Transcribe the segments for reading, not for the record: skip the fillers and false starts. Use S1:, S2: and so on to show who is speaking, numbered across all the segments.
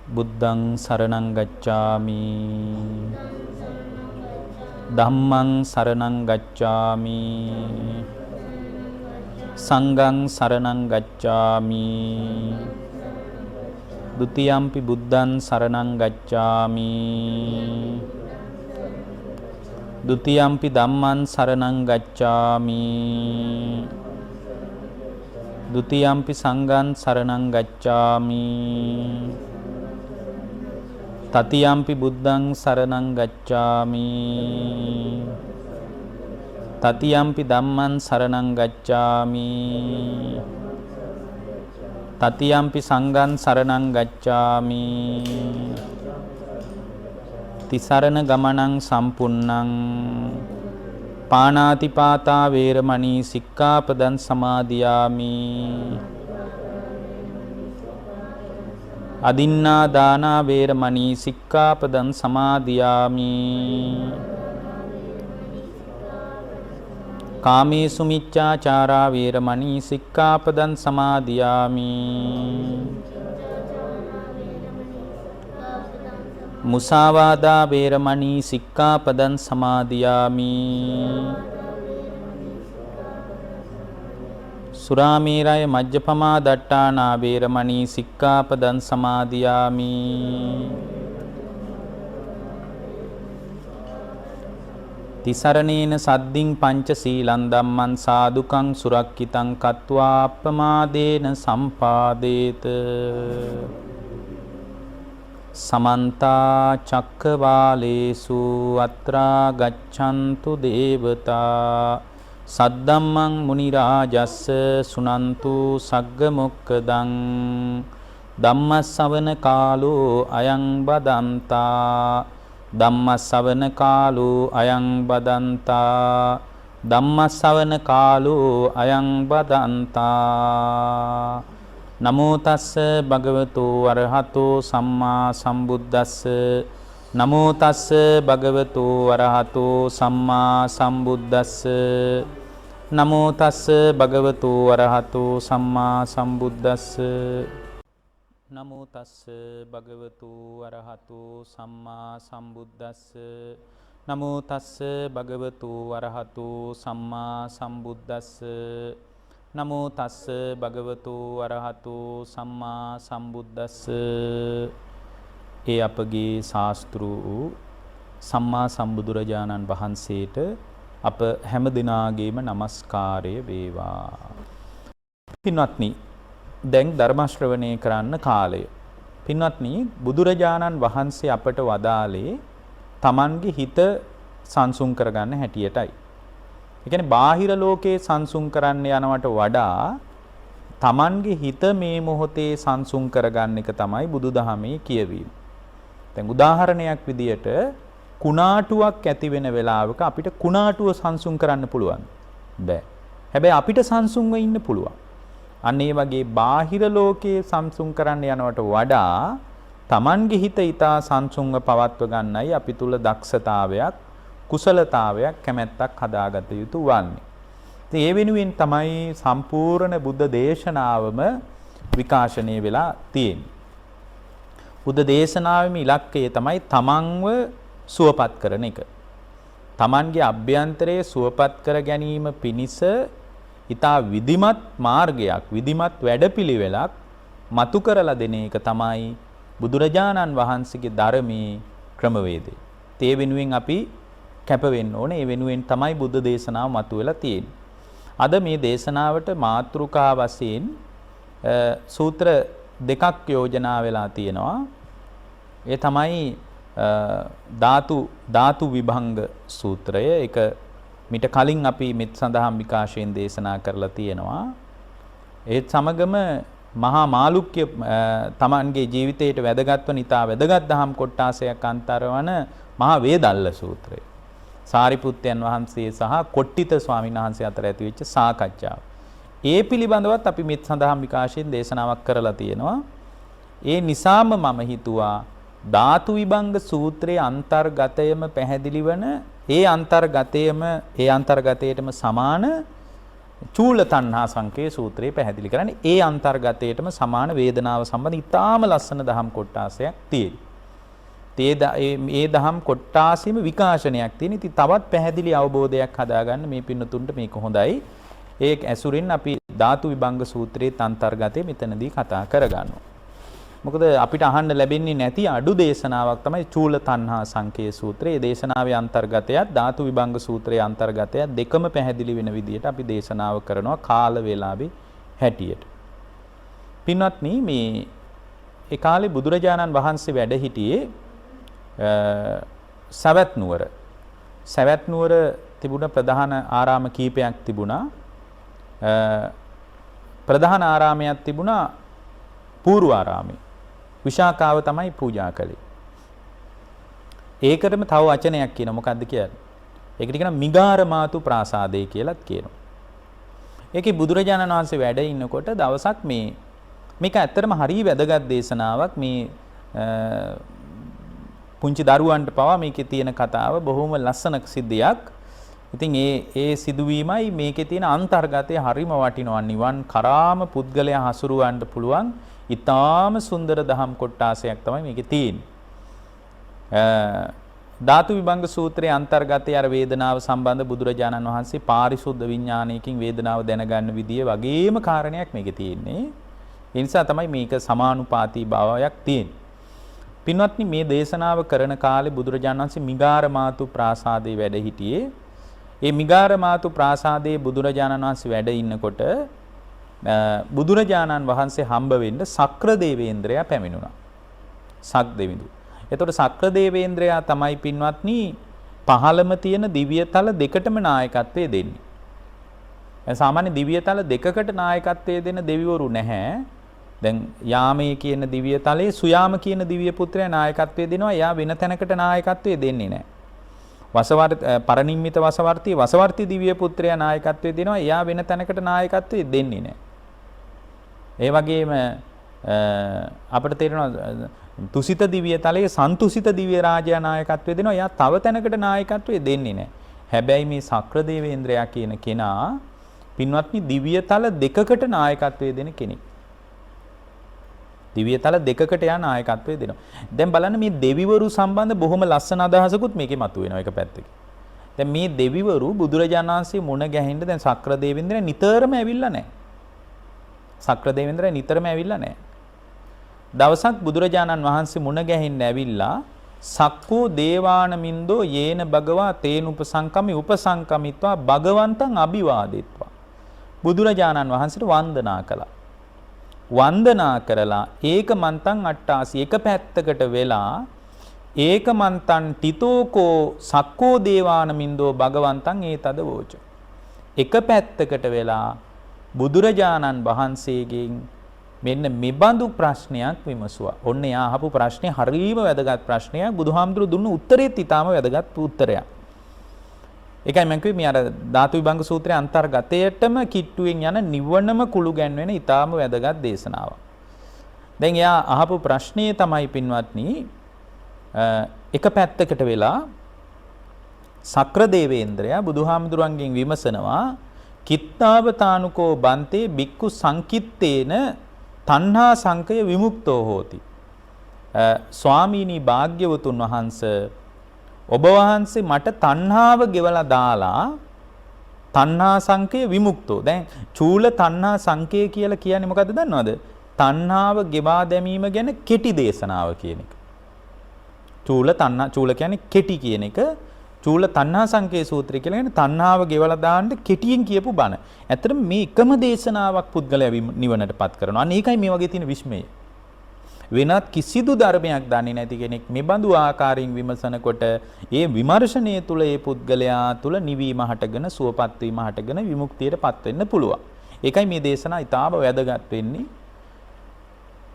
S1: බුද්ධං සරණං ගච්ඡාමි ධම්මං සරණං ගච්ඡාමි සංඝං සරණං ගච්ඡාමි ဒ ුතියම්පි බුද්ධං සරණං ගච්ඡාමි ဒ ුතියම්පි ධම්මං සරණං ගච්ඡාමි ဒ ුතියම්පි සංඝං සරණං ගච්ඡාමි තතියම්පි බුද්ධං සරණං ගච්ඡාමි තතියම්පි ධම්මං සරණං ගච්ඡාමි තතියම්පි සංඝං සරණං ගච්ඡාමි තිසරණ ගමනං සම්පුන්නං පාණාතිපාතා වේරමණී සික්ඛාපදං සමාදියාමි අදින්නා දානා වේරමණී සික්ඛාපදං සමාදියාමි කාමේසු මිච්ඡාචාරා වේරමණී සික්ඛාපදං සමාදියාමි මුසාවාදා වේරමණී සික්ඛාපදං සමාදියාමි සුරාමේරය මජ්ජපමා දට්ඨානා වේරමණී සික්ඛාපදං සමාදියාමි තිසරණේන සද්දින් පංච සීලං ධම්මං සාදුකං සුරක්ඛිතං කତ୍වා අප්පමාදේන සම්පාදේත සමන්තා චක්කවාලේසු අත්‍රා ගච්ඡන්තු දේවතා සද්දම්මං මුනි රාජස්ස සුනන්තු සග්ග මොක්කදං ධම්මස්සවන කාලෝ අයං බදන්තා ධම්මස්සවන කාලෝ අයං බදන්තා ධම්මස්සවන කාලෝ අයං බදන්තා නමෝ තස්ස භගවතු අරහතෝ සම්මා සම්බුද්දස්ස නමෝ තස්ස භගවතු අරහතෝ සම්මා සම්බුද්දස්ස නමෝ තස්ස භගවතු අරහතෝ සම්මා සම්බුද්දස්ස නමෝ තස්ස භගවතු අරහතෝ සම්මා සම්බුද්දස්ස නමෝ තස්ස භගවතු අරහතෝ සම්මා සම්බුද්දස්ස නමෝ තස්ස භගවතු අරහතෝ සම්මා සම්බුද්දස්ස ඒ අපගේ ශාස්ත්‍රු සම්මා සම්බුදුරජාණන් වහන්සේට අප හැම දිනාගේම නමස්කාරය වේවා. පින්වත්නි, දැන් ධර්ම ශ්‍රවණය කරන්න කාලය. පින්වත්නි, බුදුරජාණන් වහන්සේ අපට වදාළේ තමන්ගේ හිත සංසුන් කරගන්න හැටියටයි. ඒ කියන්නේ බාහිර ලෝකේ සංසුන් කරන්න යනවට වඩා තමන්ගේ හිත මේ මොහොතේ සංසුන් කරගන්න එක තමයි බුදුදහමේ කියවීම. දැන් උදාහරණයක් විදියට කුණාටුවක් ඇති වෙන වෙලාවක අපිට කුණාටුව සංසුන් කරන්න පුළුවන් බෑ. හැබැයි අපිට සංසුන්ව ඉන්න පුළුවන්. අන්න ඒ වගේ බාහිර ලෝකයේ සංසුන් කරන්න යනවට වඩා තමන්ගේ හිත ඊටා සංසුන්ව පවත්ව ගන්නයි අපි තුල දක්ෂතාවයක්, කුසලතාවයක්, කැමැත්තක් හදාගත යුතු වන්නේ. ඉතින් ඒ වෙනුවෙන් තමයි සම්පූර්ණ බුද්ධ දේශනාවම විකාශනය වෙලා තියෙන්නේ. බුද්ධ දේශනාවෙම ඉලක්කය තමයි තමන්ව සුවපත් කරන එක. තමන්ගේ අභ්‍යන්තරයේ සුවපත් කර ගැනීම පිණිස ඊටා විධිමත් මාර්ගයක්, විධිමත් වැඩපිළිවෙලක් මතු කරලා දෙන එක තමයි බුදුරජාණන් වහන්සේගේ ධර්මයේ ක්‍රමවේදය. ඒ වෙනුවෙන් අපි කැප වෙන්න ඕනේ. ඒ වෙනුවෙන් තමයි බුද්ධ දේශනාව මතුවලා තියෙන්නේ. අද මේ දේශනාවට මාතෘකා වශයෙන් සූත්‍ර දෙකක් යෝජනා වෙලා තියෙනවා. ඒ තමයි ධාතු විභංග සූත්‍රය. ඒක මිට කලින් අපි මෙත් සඳහන් විකාශයෙන් දේශනා කරලා තියෙනවා. ඒත් සමගම මහා මාළුක්‍ය තමන්ගේ ජීවිතයට වැදගත් වන ඉතා වැදගත් දහම් කොටාසයක් අන්තර්වන මහා වේදල්ල සූත්‍රය. සාරිපුත්තයන් වහන්සේ සහ කොට්ටිත ස්වාමීන් වහන්සේ අතර ඇති වෙච්ච සාකච්ඡාව. ඒ පිළිබඳවත් අපි මෙත් සඳහන් විකාශයෙන් දේශනාවක් කරලා තියෙනවා. ඒ නිසාම මම හිතුවා ධාතු විභංග සූත්‍රයේ අන්තර්ගතයම පැහැදිලි වන ඒ අන්තර්ගතයටම සමාන චූල තණ්හා සංකේ සූත්‍රයේ පැහැදිලි කරන්නේ ඒ අන්තර්ගතයේටම සමාන වේදනාව සම්බන්ධ ඉතාම ලස්සන දහම් කොටාසයක් තියෙනවා. ඒ දහම් කොටාසෙම විකාශනයක් තියෙන. ඉතින් තවත් පැහැදිලි අවබෝධයක් හදාගන්න මේ පින්නතුන්ට මේක හොඳයි. ඒ ඇසුරින් අපි ධාතු විභංග සූත්‍රයේ අන්තර්ගතය මෙතනදී කතා කරගන්නවා. මොකද අපිට අහන්න ලැබෙන්නේ නැති අඩු දේශනාවක් තමයි චූල තණ්හා සංකේ සූත්‍රය. ඒ දේශනාවේ අන්තර්ගතයත් ධාතු විභංග සූත්‍රයේ අන්තර්ගතයත් දෙකම පැහැදිලි වෙන විදිහට අපි දේශනාව කරනවා කාල වේලාවේ හැටියට. පින්වත්නි මේ ඒ කාලේ බුදුරජාණන් වහන්සේ වැඩ සිටියේ සවැත් නුවර. සවැත් නුවර තිබුණ ප්‍රධාන ආරාම කීපයක් තිබුණා. ප්‍රධාන ආරාමයක් තිබුණා පූර්වාරාමේ. විශාකාව තමයි පූජා කළේ. ඒකටම තව වචනයක් කියනවා. මොකද්ද කියන්නේ? ඒකට කියනවා මිගාරමාතු ප්‍රාසාදේ කියලාත් කියනවා. ඒකේ බුදුරජාණන් වහන්සේ වැඩ ඉන්නකොට දවසක් මේක ඇත්තටම හරිය වැදගත් දේශනාවක්. මේ පුංචි දරුවන්ට පවා මේකේ තියෙන කතාව බොහොම ලස්සන සිද්ධියක්. ඉතින් ඒ සිදුවීමයි මේකේ තියෙන අන්තර්ගතය හරිම වටිනවා. නිවන් කරාම පුද්ගලයා හසුරවන්න පුළුවන් ඊටාම සුන්දර දහම් කොටාසයක් තමයි මේකේ තියෙන්නේ. ධාතු විභංග සූත්‍රයේ අන්තර්ගතය අර වේදනාව සම්බන්ධ බුදුරජාණන් වහන්සේ පාරිශුද්ධ විඥානයකින් වේදනාව දැනගන්න විදිය වගේම කාරණයක් මේකේ තියෙන්නේ. ඒ නිසා තමයි මේක සමානුපාතී භාවයක් තියෙන්නේ. පින්වත්නි මේ දේශනාව කරන කාලේ බුදුරජාණන් වහන්සේ මිගාරමාතු ප්‍රාසාදයේ වැඩ සිටියේ. ඒ මිගාරමාතු ප්‍රාසාදයේ බුදුරජාණන් වහන්සේ වැඩ ඉන්නකොට බුදුරජාණන් වහන්සේ හම්බ වෙන්න සක්‍ර දේවේන්ද්‍රයා පැමිණුණා. සක් දෙවිඳු. එතකොට සක්‍ර දේවේන්ද්‍රයා තමයි පින්වත්නි පහළම තියෙන දිව්‍යතල දෙකටම නායකත්වයේ දෙන්නේ. සාමාන්‍ය දිව්‍යතල දෙකකට නායකත්වයේ දෙන දෙවිවරු නැහැ. දැන් යාමයේ කියන දිව්‍යතලයේ සුයාම කියන දිව්‍ය පුත්‍රයා නායකත්වයේ දෙනවා. එයා වෙන තැනකට නායකත්වයේ දෙන්නේ නැහැ. පරනිම්මිත වසවර්ති දිව්‍ය පුත්‍රයා නායකත්වයේ දෙනවා. එයා වෙන තැනකට නායකත්වයේ දෙන්නේ නැහැ. ඒ වගේම අපිට තේරෙනවා තුසිත දිව්‍යතලයේ සන්තුසිත දිව්‍ය රාජයා නායකත්වයේ දෙනවා. එයා තව තැනකට නායකත්වයේ දෙන්නේ නැහැ. හැබැයි මේ සක්‍ර දේවේන්ද්‍රයා කියන කෙනා පින්වත්නි දිව්‍යතල දෙකකට නායකත්වයේ දෙන කෙනෙක්. දිව්‍යතල දෙකකට යා නායකත්වයේ දෙනවා. දැන් බලන්න මේ දෙවිවරු සම්බන්ධ බොහොම ලස්සන අදහසකුත් මේකේ මතුවෙනවා එක පැත්තකින්. දැන් මේ දෙවිවරු බුදුරජාණන් වහන්සේ මුණ ගැහෙන්න දැන් සක්‍ර දේවේන්ද්‍රයා නිතරම ඇවිල්ලා නැහැ. සක්‍ර දේවේන්ද්‍රයා නිතරම ඇවිල්ලා නැහැ. දවසක් බුදුරජාණන් වහන්සේ මුණ ගැහෙන්න ඇවිල්ලා සක්කෝ දේවානමින්දෝ යේන භගවා තේන උපසංකමි උපසංකමිත්වා භගවන්තං අභිවාදෙත්වා. බුදුරජාණන් වහන්සේට වන්දනා කළා. වන්දනා කරලා ඒකමන්තං අට්ටාසි එක පැත්තකට වෙලා ඒකමන්තං තිතෝකෝ සක්කෝ දේවානමින්දෝ භගවන්තං ඒතද වෝච. එක පැත්තකට වෙලා බුදුරජාණන් වහන්සේගෙන් මෙන්න මෙබඳු ප්‍රශ්නයක් විමසුවා. ඔන්න එයා අහපු ප්‍රශ්නේ හරියම වැදගත් ප්‍රශ්නයක්. බුදුහාමුදුරු දුන්න උත්තරේත් ඊටාම වැදගත් උත්තරයක්. ඒකයි මම කිව්වේ මේ අර ධාතු විභංග සූත්‍රයේ අන්තර්ගතයටම කිට්ටුවෙන් යන නිවනම කුළු ගැන්වෙන ඊටාම වැදගත් දේශනාවක්. දැන් එයා අහපු ප්‍රශ්නේ තමයි පින්වත්නි එක පැත්තකට වෙලා සක්‍ර දේවේන්ද්‍රයා බුදුහාමුදුරන්ගෙන් විමසනවා කිත්තාවතානුකෝ බන්තේ බික්කු සංකිත්තේන තණ්හා සංකය විමුක්තෝ හෝති. ස්වාමීනි භාග්‍යවතුන් වහන්සේ ඔබ වහන්සේ මට තණ්හාව ගෙවලා දාලා තණ්හා සංකය විමුක්තෝ. දැන් චූල තණ්හා සංකය කියලා කියන්නේ මොකද්ද දන්නවද? තණ්හාව ගෙවා දැමීම ගැන කෙටි දේශනාව කියන එක. චූල කියන්නේ කෙටි කියන එක. චූල තණ්හා සංකේ සූත්‍රය කියලා කියන්නේ තණ්හාව ගෙවලා දාන්න කෙටියෙන් කියපු බණ. ඇත්තටම මේ එකම දේශනාවක් පුද්ගලයා නිවනටපත් කරනවා. අන්න ඒකයි මේ වගේ තියෙන විස්මය. වෙනත් කිසිදු ධර්මයක් දන්නේ නැති කෙනෙක් මෙබඳු ආකාරයෙන් විමසනකොට ඒ විමර්ශනය තුළ ඒ පුද්ගලයා තුළ නිවීම හටගෙන සුවපත් වීම හටගෙන විමුක්තියටපත් වෙන්න පුළුවන්. ඒකයි මේ දේශනාව ඉතාම වැදගත් වෙන්නේ.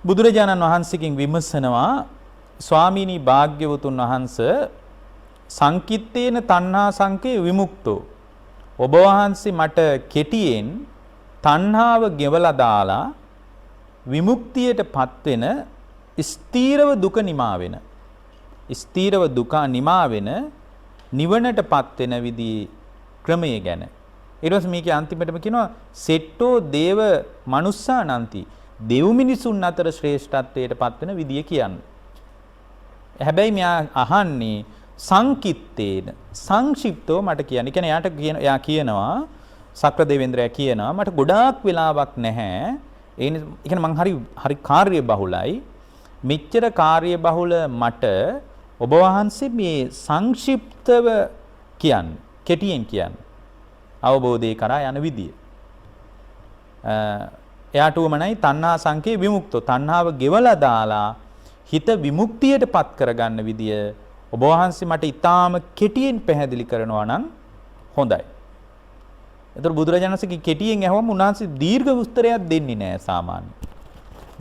S1: බුදුරජාණන් වහන්සේගෙන් විමසනවා ස්වාමීනි භාග්‍යවතුන් වහන්සේ සංකිත්තේන තණ්හා සංකේ විමුක්තෝ. ඔබ වහන්සේ මට කෙටියෙන් තණ්හාව ගෙවලා දාලා විමුක්තියටපත් වෙන ස්ථීරව දුක නිමා වෙන නිවනටපත් වෙන විදිහේ ක්‍රමය ගැන ඊට පස්සේ මේකේ අන්තිමටම කියනවා සෙට්ටෝ දේව මනුස්සානන්ති. දෙව් මිනිසුන් අතර ශ්‍රේෂ්ඨත්වයට පත්වෙන විදිය කියන්නේ. හැබැයි මෙයා අහන්නේ සංකිට්තේන සංක්ෂිප්තව මට කියන්න. ඒ කියන්නේ එයා කියනවා සක්‍ර දේවේන්ද්‍රයා කියනවා මට ගොඩාක් වෙලාවක් නැහැ. ඒ කියන්නේ මං හරි කාර්ය බහුලයි. මෙච්චර කාර්ය බහුල මට ඔබ වහන්සේ මේ සංක්ෂිප්තව කියන්නේ කෙටියෙන් කියන්නේ අවබෝධය කරා යන විදිය. එයාට උමනයි තණ්හා සංකේ විමුක්තෝ තණ්හාව ගෙවලා දාලා හිත විමුක්තියට පත් කරගන්න විදිය ඔබ වහන්සේ මට ඊටාම කෙටියෙන් පැහැදිලි කරනවා නම් හොඳයි. ඒතර බුදුරජාණන් වහන්සේගේ කෙටියෙන් ඇහුවම උන්වහන්සේ දීර්ඝ විස්තරයක් දෙන්නේ නැහැ සාමාන්‍යයෙන්.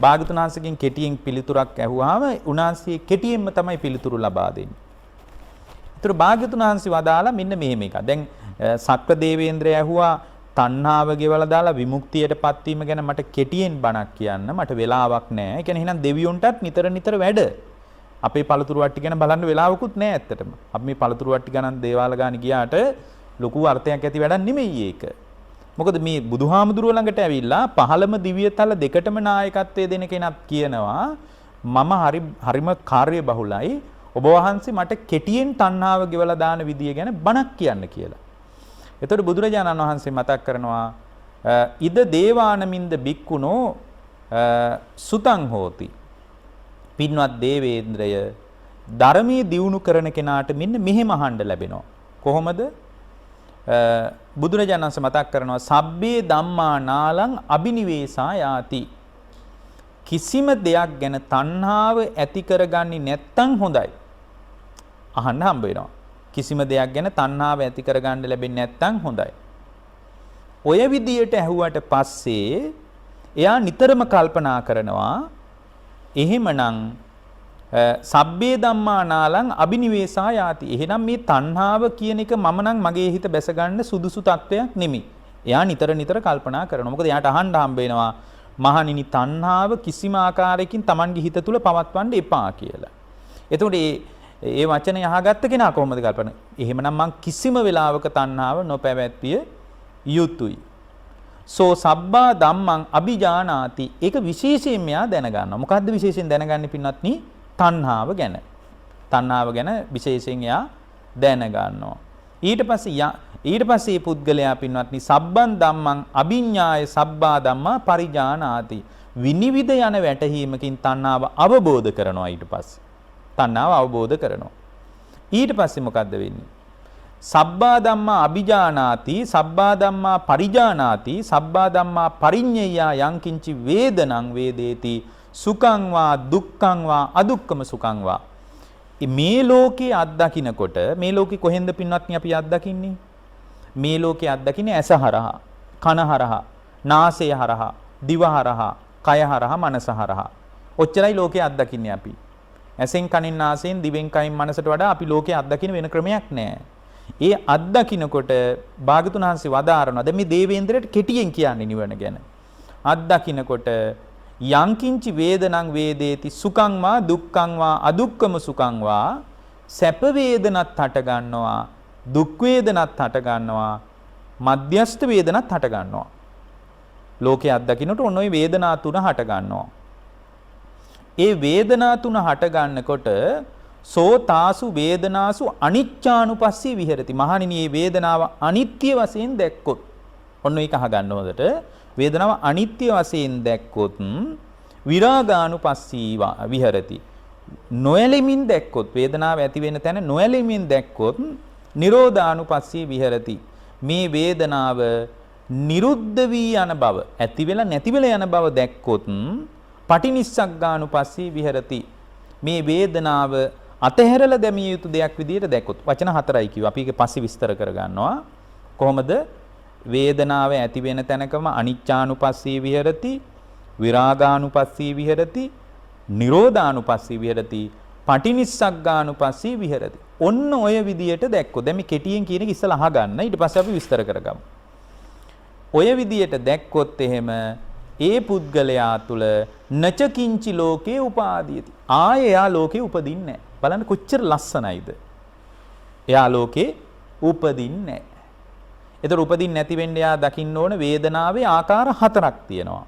S1: භාගතුන් වහන්සේගෙන් කෙටියෙන් පිළිතුරක් ඇහුවාම උන්වහන්සේ කෙටියෙන්ම තමයි පිළිතුරු ලබා දෙන්නේ. ඒතර භාගතුන් වහන්සේ වදාලා මෙන්න මෙහෙම එකක්. දැන් සක්‍ර දේවේන්ද්‍රය ඇහුවා තණ්හාව ගෙවලා දාලා විමුක්තියටපත් වීම ගැන මට කෙටියෙන් බණක් කියන්න මට වෙලාවක් නැහැ. ඒ කියන්නේ එහෙනම් දෙවියොන්ටත් නිතර වැඩ. අපේ පළතුරු වට්ටි ගැන බලන්න වෙලාවකුත් නැහැ ඇත්තටම. අපි මේ පළතුරු වට්ටි ගණන් දේවාල ගාන ගියාට ලොකු අර්ථයක් ඇති වැඩක් නෙමෙයි ඒක. මොකද මේ බුදුහාමුදුරුවෝ ළඟට ඇවිල්ලා පහළම දිව්‍යතල දෙකටම නායකත්වයේ දෙන කෙනත් කියනවා මම හරිම කාර්ය බහුලයි. ඔබ වහන්සේ මට කෙටියෙන් තණ්හාව ගෙවලා දාන විදිය ගැන බණක් කියන්න කියලා. එතකොට බුදුරජාණන් වහන්සේ මතක් කරනවා ඉද දේවානමින්ද බික්කුණෝ සුතං හෝති. පින්වත් දේවේන්ද්‍රය ධර්මයේ දියුණු කරන කෙනාට මෙන්න මෙහෙම අහන්න ලැබෙනවා. කොහොමද? බුදුරජාණන් වහන්සේ මතක් කරනවා සබ්බේ ධම්මා නාලං අබිනිවේසා යාති. කිසිම දෙයක් ගැන තණ්හාව ඇති කරගන්නේ නැත්තම් හොඳයි. අහන්න හම්බ වෙනවා. කිසිම දෙයක් ගැන තණ්හාව ඇති කරගන්න ලැබෙන්නේ නැත්තම් හොඳයි. ඔය විදියට ඇහුවට පස්සේ එයා නිතරම කල්පනා කරනවා එහෙමනම් සබ්බේ ධම්මා නාලං අබිනිවේසා යාති. එහෙනම් මේ තණ්හාව කියන එක මම නම් මගේ හිත බැස ගන්න සුදුසු තත්වයක් නෙමෙයි. එයා නිතර කල්පනා කරනවා. මොකද එයාට අහන්න හම්බ වෙනවා මහණෙනි තණ්හාව කිසිම ආකාරයකින් Tamange හිත තුල පවත්වන්න එපා කියලා. එතකොට ඒ වචනේ අහගත්ත කෙනා කොහොමද කල්පනා? එහෙමනම් මං කිසිම වෙලාවක තණ්හාව නොපැවැත්විය යුතුයි. සෝ සබ්බා ධම්මං අභිජානාති. ඒක විශේෂයෙන් මෙයා දැනගන්නවා. මොකද්ද විශේෂයෙන් දැනගන්නේ පින්වත්නි? තණ්හාව ගැන. තණ්හාව ගැන විශේෂයෙන් එයා දැනගන්නවා. ඊට පස්සේ පුද්ගලයා පින්වත්නි සබ්බන් ධම්මං අභිඤ්ඤාය සබ්බා ධම්මා පරිජානාති. විනිවිද යන වැටහීමකින් තණ්හාව අවබෝධ කරනවා. ඊට පස්සේ තණ්හාව අවබෝධ කරනවා. ඊට පස්සේ මොකද්ද වෙන්නේ? සබ්බා ධම්මා අභිජානාති සබ්බා ධම්මා පරිජානාති සබ්බා ධම්මා පරිඤ්ඤයා යංකින්චි වේදනං වේදේති සුඛං වා දුක්ඛං වා අදුක්ඛම සුඛං වා. මේ ලෝකේ අත්දකින්නකොට මේ ලෝකේ කොහෙන්ද පින්වත්නි අපි අත්දකින්නේ? මේ ලෝකේ අත්දකින්නේ ඇස හරහා, කන හරහා, නාසය හරහා, දිව හරහා, කය හරහා, මනස හරහා. ඔච්චරයි ලෝකේ අත්දකින්නේ අපි. ඇසෙන් කනෙන් නාසයෙන් දිවෙන් කයින් මනසට වඩා අපි ලෝකේ අත්දකින්න වෙන ක්‍රමයක් නැහැ. ඒ අත්දකින්නකොට භාගතුන් වහන්සේ වදාරනවා දැන් මේ දේවේන්ද්‍රයට කෙටියෙන් කියන්නේ නිවන ගැන. අත්දකින්නකොට යංකින්චි වේදනං වේදේති සුඛං වා දුක්ඛං වා අදුක්ඛම සුඛං වා සැප වේදනත් හට ගන්නවා දුක් වේදනත් හට ගන්නවා මධ්‍යස්ථ වේදනත් හට ගන්නවා. ලෝකේ අත්දකින්නට ඔන්න ඔය වේදනා තුන හට ගන්නවා. ඒ වේදනා තුන හට ගන්නකොට සෝ තාසු වේදනාසු අනිච්චානුපස්සී විහෙරති. මහණෙනි මේ වේදනාව අනිත්‍ය වශයෙන් දැක්කොත් ඔන්න ඒක අහගන්න හොඳට. වේදනාව අනිත්‍ය වශයෙන් දැක්කොත් විරාගානුපස්සී විහෙරති. නොයැලෙමින් දැක්කොත් වේදනාව ඇති වෙන තැන නොයැලෙමින් දැක්කොත් නිරෝධානුපස්සී විහෙරති. මේ වේදනාව නිරුද්ධ වී යන බව ඇති වෙලා නැති වෙලා යන බව දැක්කොත් පටිනිස්සග්ගානුපස්සී විහෙරති. මේ වේදනාව අතහැරලා දැමිය යුතු දෙයක් විදිහට දැක්කොත් වචන හතරයි කිව්වා. අපි ඒක පස්සේ විස්තර කරගන්නවා. කොහොමද? වේදනාව ඇති වෙන තැනකම අනිච්චානුපස්සී විහෙරති, විරාගානුපස්සී විහෙරති, නිරෝධානුපස්සී විහෙරති, පටිනිස්සග්ගානුපස්සී විහෙරති. ඔන්න ඔය විදිහට දැක්කොත් දැන් මේ කෙටියෙන් කියන එක ඉස්සලා අහගන්න. ඊට පස්සේ අපි විස්තර කරගමු. ඔය විදිහට දැක්කොත් එහෙම ඒ පුද්ගලයා තුල නචකින්චි ලෝකේ උපාදීයති. ආයේ එයා ලෝකේ උපදින්නේ නැහැ. බලන්න කොච්චර ලස්සනයිද. එයා ලෝකේ උපදින්නේ නැහැ. ඒතර උපදින්න නැති වෙන්න යා දකින්න ඕන වේදනාවේ ආකාර හතරක් තියෙනවා.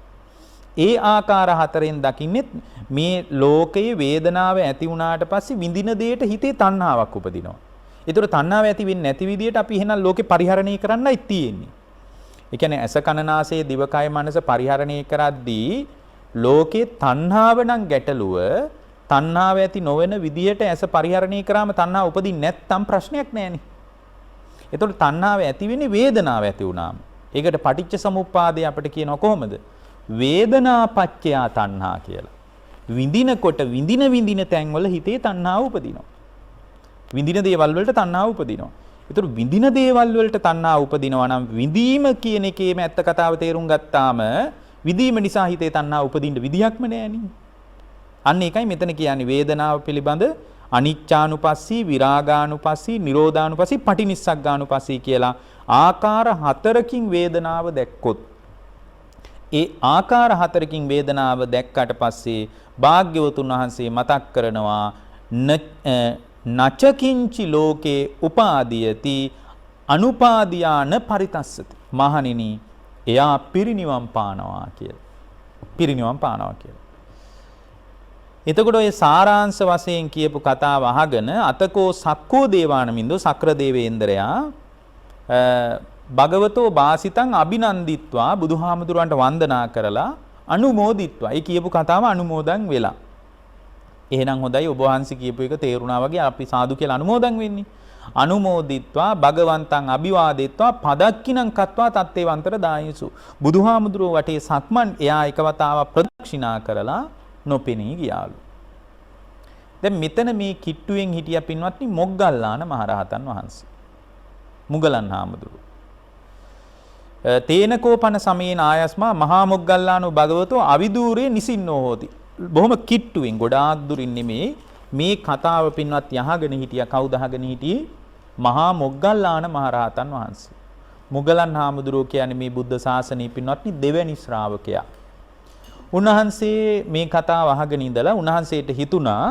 S1: ඒ ආකාර හතරෙන් දකින්නෙත් මේ ලෝකයේ වේදනාව ඇති වුණාට පස්සේ විඳින දෙයට හිතේ තණ්හාවක් උපදිනවා. ඒතර තණ්හාව ඇති වෙන්නේ නැති විදියට අපි එහෙනම් ලෝකේ පරිහරණය කරන්නයි තියෙන්නේ. ඒ කියන්නේ ඇස කන නාසය දිවකය මනස පරිහරණය කරද්දී ලෝකේ තණ්හාව නම් ගැටලුව තණ්හාව ඇති නොවන විදියට ඇස පරිහරණය කරාම තණ්හාව උපදින්නේ නැත්නම් ප්‍රශ්නයක් නැහැනේ. ඒතකොට තණ්හාව ඇති වෙන්නේ වේදනාව ඇති වුණාම. ඒකට පටිච්ච සමුප්පාදය අපිට කියනවා කොහොමද? වේදනාපච්චයා තණ්හා කියලා. විඳිනකොට විඳින තැන්වල හිතේ තණ්හාව උපදිනවා. විඳින දේවල් වලට තණ්හාව උපදිනවා. ඒතර විඳින දේවල් වලට තණ්හාව උපදිනවා නම් විඳීම කියන එකේම ඇත්ත කතාව තේරුම් ගත්තාම විඳීම නිසා හිතේ තණ්හාව උපදින්න විදියක්ම නෑනේ. අන්න ඒකයි මෙතන කියන්නේ වේදනාව පිළිබඳ අනිච්චානුපස්සී, විරාගානුපස්සී, නිරෝධානුපස්සී, පටිනිස්සග්ගානුපස්සී කියලා ආකාර හතරකින් වේදනාව දැක්කොත් ඒ ආකාර හතරකින් වේදනාව දැක්කට පස්සේ භාග්‍යවතුන් වහන්සේ මතක් කරනවා නචකින්චි ලෝකේ උපාදීයති අනුපාදියාන පරිතස්සති. මහණෙනි එයා පිරිනිවන් පානවා කියලා. පිරිනිවන් පානවා කියලා. එතකොට ඔය සාරාංශ වශයෙන් කියපු කතාව අහගෙන අතකෝ සක්කෝ දේවානමින්දෝ සක්‍ර දේවේන්ද්‍රයා භගවතෝ වාසිතං අභිනන්දිත්වා බුදුහාමුදුරන්ට වන්දනා කරලා අනුමෝදිත්වා. ඒ කියපු කතාව අනුමෝදන් වෙලා. එහෙනම් හොඳයි ඔබ වහන්සේ කියපු එක තේරුණා වගේ අපි සාදු කියලා අනුමෝදන් වෙන්නේ. අනුමෝදිත්වා භගවන්තං අභිවාදෙත්වා පදක්කිනං කତ୍වා තත්තේවන්තර දායසු. බුදුහාමුදුරුව වටේ සක්මන් එයා එකවතාව ප්‍රදක්ෂිනා කරලා නොපෙනී ගියාලු. දැන් මෙතන මේ කිට්ටුවෙන් හිටිය පින්වත්නි මොග්ගල්ලාන මහරහතන් වහන්සේ. මුගලන් හාමුදුරුව. තේනකෝපන සමයේන ආයස්මා මහා මොග්ගල්ලානෝ භගවතෝ අවිදූරේ නිසින්නෝ හෝති. බොහොම කිට්ටුවෙන් ගොඩාක් දුරින් නෙමේ මේ කතාව පින්වත් යහගෙන හිටියා. කවුද අහගෙන හිටියේ? මහා මොග්ගල්ලාන මහරහතන් වහන්සේ. මුගලන් හාමුදුරුවෝ කියන්නේ මේ බුද්ධ ශාසනයේ පින්වත්නි දෙවැනි ශ්‍රාවකයා. උන්වහන්සේ මේ කතාව අහගෙන ඉඳලා උන්වහන්සේට හිතුණා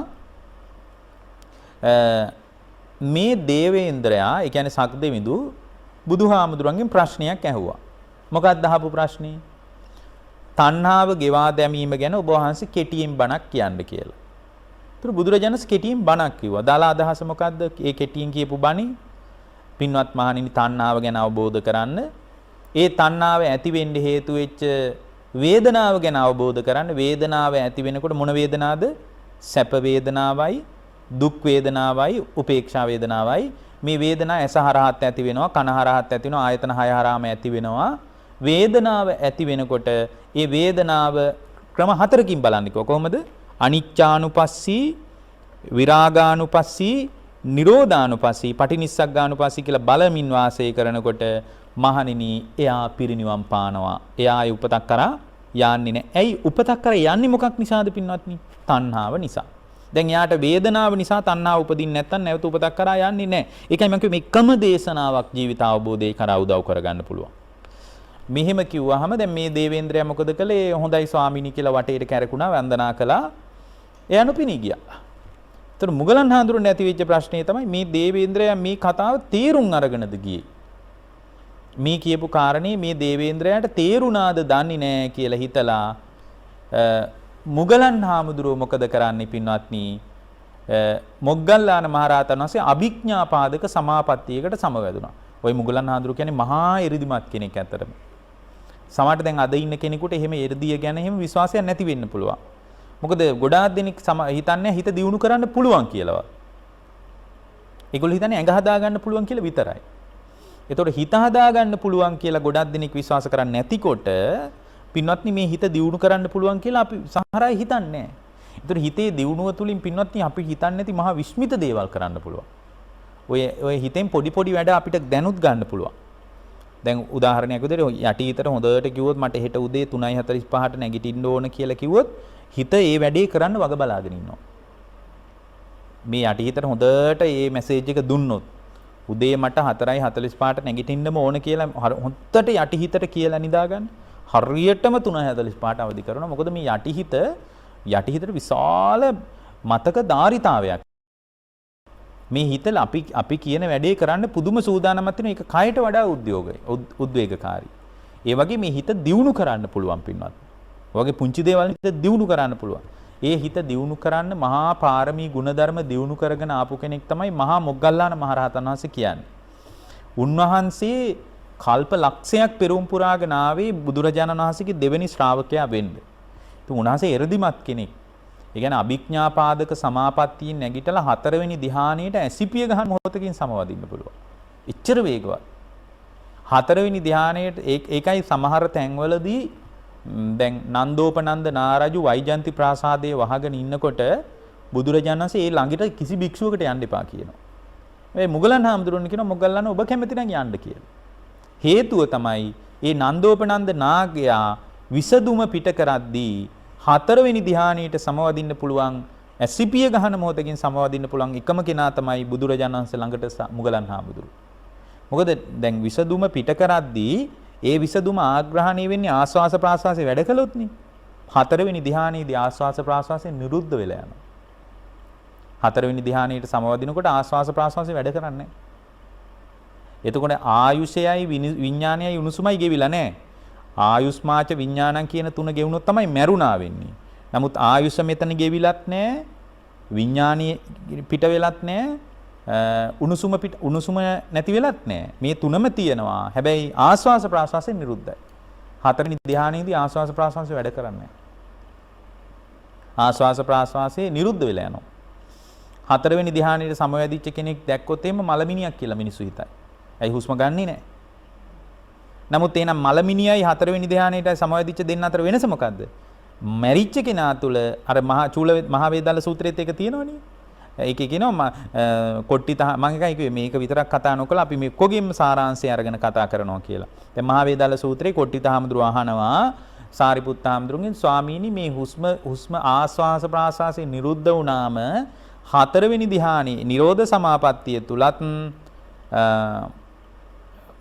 S1: මේ දේවේන්ද්‍රයා, ඒ කියන්නේ සක්දෙවිඳු බුදුහාමුදුරන්ගෙන් ප්‍රශ්නයක් ඇහුවා. මොකක්ද අහපු ප්‍රශ්නේ? තණ්හාව ගෙවා දැමීම ගැන ඔබ වහන්සේ කෙටියෙන් බණක් කියන්න කියලා. ඒතර බුදුරජාණන් කෙටියෙන් බණක් කිව්වා. දාලා අදහස මොකද්ද? ඒ කෙටියෙන් කියපු බණේ පින්වත් මහණෙනි තණ්හාව ගැන අවබෝධ කරන්න, ඒ තණ්හාව ඇති වෙන්න හේතු වෙච්ච වේදනාව ගැන අවබෝධ කරන්න. වේදනාව ඇති වෙනකොට මොන වේදනාවද? සැප වේදනාවයි, දුක් වේදනාවයි, උපේක්ෂා වේදනාවයි. මේ වේදනා ඇස හරහත් ඇති වෙනවා, කන හරහත් ඇති වෙනවා, ආයතන 6 හරහාම ඇති වෙනවා. වේදනාව ඇති වෙනකොට ඒ වේදනාව ක්‍රම හතරකින් බලන්නකෝ. කොහොමද? අනිච්චානුපස්සී, විරාගානුපස්සී, නිරෝධානුපස්සී, පටිනිස්සග්ගානුපස්සී කියලා බලමින් වාසය කරනකොට මහණෙනි එයා පිරිනිවන් පානවා. එයා ආයි උපතක් කරා යන්නේ නැහැ. ඇයි උපතක් කරා යන්නේ මොකක් නිසාද පින්වත්නි? තණ්හාව නිසා. දැන් එයාට වේදනාව නිසා තණ්හාව උපදින්නේ නැත්නම් නැවත උපතක් කරා යන්නේ නැහැ. ඒකයි මම කිව්වේ එකම දේශනාවක් ජීවිත අවබෝධය කරා උදව් කරගන්න පුළුවන්. මෙහෙම කිව්වහම දැන් මේ දේවේන්ද්‍රයා මොකද කළේ? හොඳයි ස්වාමීනි කියලා වටේට කැරකුණා, වන්දනා කළා. එයා නොපෙනී ගියා. ඒතර මුගලන් හාමුදුරුවෝ නැති වෙච්ච ප්‍රශ්නේ තමයි මේ දේවේන්ද්‍රයා මේ කතාව තේරුම් අරගෙනද ගියේ. මේ කියපු කාරණේ මේ දේවේන්ද්‍රයාට තේරුණාද දන්නේ නැහැ කියලා හිතලා මුගලන් හාමුදුරුවෝ මොකද කරන්නේ පින්වත්නි? මොග්ගල්ලාන මහරහතන් වහන්සේ අභිඥාපාදක සමාපත්තියකට සමවැදුණා. ওই මුගලන් හාමුදුරුවෝ කියන්නේ මහා එරිදිමත් කෙනෙක් ඇතරම. සමහරට දැන් අද ඉන්න කෙනෙකුට එහෙම එරිදිය ගැන එහෙම විශ්වාසයක් නැති වෙන්න පුළුවන්. මොකද ගොඩාක් දෙනෙක් හිතන්නේ හිත දියුණු කරන්න පුළුවන් කියලාවත්. ඒගොල්ලෝ හිතන්නේ ඇඟ හදා ගන්න පුළුවන් කියලා විතරයි. ඒතකොට හිත හදා ගන්න පුළුවන් කියලා ගොඩක් දෙනෙක් විශ්වාස කරන්නේ නැතිකොට පින්වත්නි මේ හිත දියුණු කරන්න පුළුවන් කියලා අපි සමහර අය හිතන්නේ නැහැ. ඒතකොට හිතේ දියුණුව තුලින් පින්වත්නි අපි හිතන්නේ නැති මහා විස්මිත දේවල් කරන්න පුළුවන්. ඔය හිතෙන් පොඩි වැඩ අපිට දැනුත් ගන්න පුළුවන්. දැන් උදාහරණයක් විදිහට යටි හිතට හොඳට කිව්වොත් මට හෙට උදේ 3:45ට නැගිටින්න ඕන කියලා කිව්වොත් හිත ඒ වැඩේ කරන්න වග බලාගෙන ඉන්නවා. මේ යටි හිතට හොඳට මේ මැසේජ් එක දුන්නොත් උදේ මට 4:45ට නැගිටින්නම ඕන කියලා හොඳට යටි හිතට කියලා නිදාගන්න. හරියටම 3:45ට අවදි කරනවා. මොකද මේ යටි හිතට විශාල මතක ධාරිතාවයක්. මේ හිතලා අපි කියන වැඩේ කරන්න පුදුම සූදානමක් තියෙන එක කයට වඩා උද්වේගකාරී. ඒ වගේ මේ හිත දියුණු කරන්න පුළුවන් පින්වත්. ඔයගේ පුංචි දේවල් හිත දියුණු කරන්න පුළුවන්. ඒ හිත දියුණු කරන්න මහා පාරමී ගුණධර්ම දියුණු කරගෙන ආපු කෙනෙක් තමයි මහා මොග්ගල්ලාන මහරහතන් වහන්සේ කියන්නේ. උන්වහන්සේ කල්ප ලක්ෂයක් පෙරම් පුරාගෙන ආවේ බුදුරජාණන් වහන්සේගේ දෙවෙනි ශ්‍රාවකයා වෙන්න. ඉතින් උන්වහන්සේ එරදිමත් කෙනෙක්. ඒ කියන්නේ අභිඥාපාදක සමාපත්තියෙන් නැගිටලා හතරවෙනි ධ්‍යානයට ඇසිපිය ගහන මොහොතකින් සමවදින්න පුළුවන්. එච්චර වේගවත්. හතරවෙනි ධ්‍යානයට ඒකයි සමහර තැන්වලදී දැන් නන්දෝපනන්ද නාරජු වෛජන්ති ප්‍රාසාදයේ වහගෙන ඉන්නකොට බුදුරජාණන් වහන්සේ ඒ ළඟට කිසි භික්ෂුවකට යන්න එපා කියනවා. මේ මුගලන් හාමුදුරුවෝ කියනවා මොග්ගල්ලාන ඔබ කැමති නම් යන්න කියලා. හේතුව තමයි ඒ නන්දෝපනන්ද නාගයා විසදුම පිට කරද්දී හතරවෙනි ධ්‍යානයට සමවදින්න පුළුවන් ඇසිපිය ගහන මොහොතකින් සමවදින්න පුළුවන් එකම කෙනා තමයි බුදුරජාණන් වහන්සේ ළඟට මුගලන් හාමුදුරුවෝ. මොකද දැන් විසදුම පිට කරද්දී ඒ විසදුම ආග්‍රහණය වෙන්නේ ආස්වාස ප්‍රාස්වාසයේ වැඩ කළොත් නේ. හතරවෙනි ධ්‍යානයේදී ආස්වාස ප්‍රාස්වාසය නිරුද්ධ වෙලා යනවා. හතරවෙනි ධ්‍යානයට සමවදිනකොට ආස්වාස ප්‍රාස්වාසය වැඩ කරන්නේ නැහැ. එතකොට ආයුෂයයි විඥානයයි උණුසුමයි ගෙවිලා නැහැ. ආයුස්මාච විඥානං කියන තුන ගෙවුනොත් තමයි මැරුණා වෙන්නේ. නමුත් ආයුෂ මෙතන ගෙවිලත් නැහැ. විඥානීය පිට වෙලත් නැහැ. උණුසුම නැති වෙලත් නැහැ. මේ තුනම තියෙනවා. හැබැයි ආස්වාස ප්‍රාස්වාසය නිරුද්ධයි. හතරවෙනි ධ්‍යානයේදී ආස්වාස ප්‍රාස්වාසය වැඩ කරන්නේ නැහැ. ආස්වාස ප්‍රාස්වාසය නිරුද්ධ වෙලා යනවා. හතරවෙනි ධ්‍යානයේ සමවැදිච්ච කෙනෙක් දැක්කොත් එහෙම මලමිනියක් කියලා මිනිස්සු හිතයි. ඇයි හුස්ම ගන්නෙ නැහැ. නමුත් එහෙනම් මලමිනියයි හතරවෙනි ධ්‍යානයේට සමවැදිච්ච දෙන්න අතර වෙනස මොකද්ද? මැරිච්ච කෙනා තුල අර මහා වේදාල සූත්‍රයේත් ඒක තියෙනවනේ. ඒකේ කියනවා කොට්ටි මම එකයි කිව්වේ මේක විතරක් කතා නොකලා අපි මේ කොගෙම සාරාංශය අරගෙන කතා කරනවා කියලා. දැන් මහා වේදාල සූත්‍රයේ කොට්ටිත හාමුදුරුවෝ අහනවා සාරිපුත්ත හාමුදුරුවන්ගෙන් ස්වාමීනි මේ හුස්ම ආස්වාස ප්‍රාස්වාසයේ නිරුද්ධ වුණාම හතරවෙනි ධ්‍යානයේ නිරෝධ සමාපත්තිය තුලත්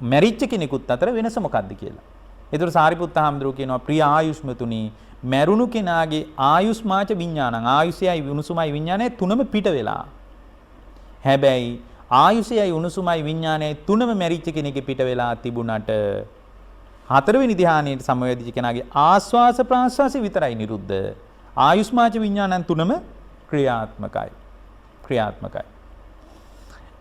S1: මැරිච්ච කෙනෙකුත් අතර වෙනස මොකක්ද කියලා. ඒතර සාරිපුත්ත හාමුදුරුවෝ කියනවා ප්‍රිය ආයුෂ්මතුනි මැරුණු කෙනාගේ ආයුස්මාච විඥානං ආයුෂයයි උණුසුමයි විඥානය තුනම පිට වෙලා. හැබැයි ආයුෂයයි උණුසුමයි විඥානය තුනම මැරිච්ච කෙනෙක්ගේ පිට වෙලා තිබුණට හතරවෙනි ධ්‍යානයේ සමවැදිච්ච කෙනාගේ ආස්වාස ප්‍රාස්වාසය විතරයි නිරුද්ධ. ආයුස්මාච විඥානං තුනම ක්‍රියාත්මකයි.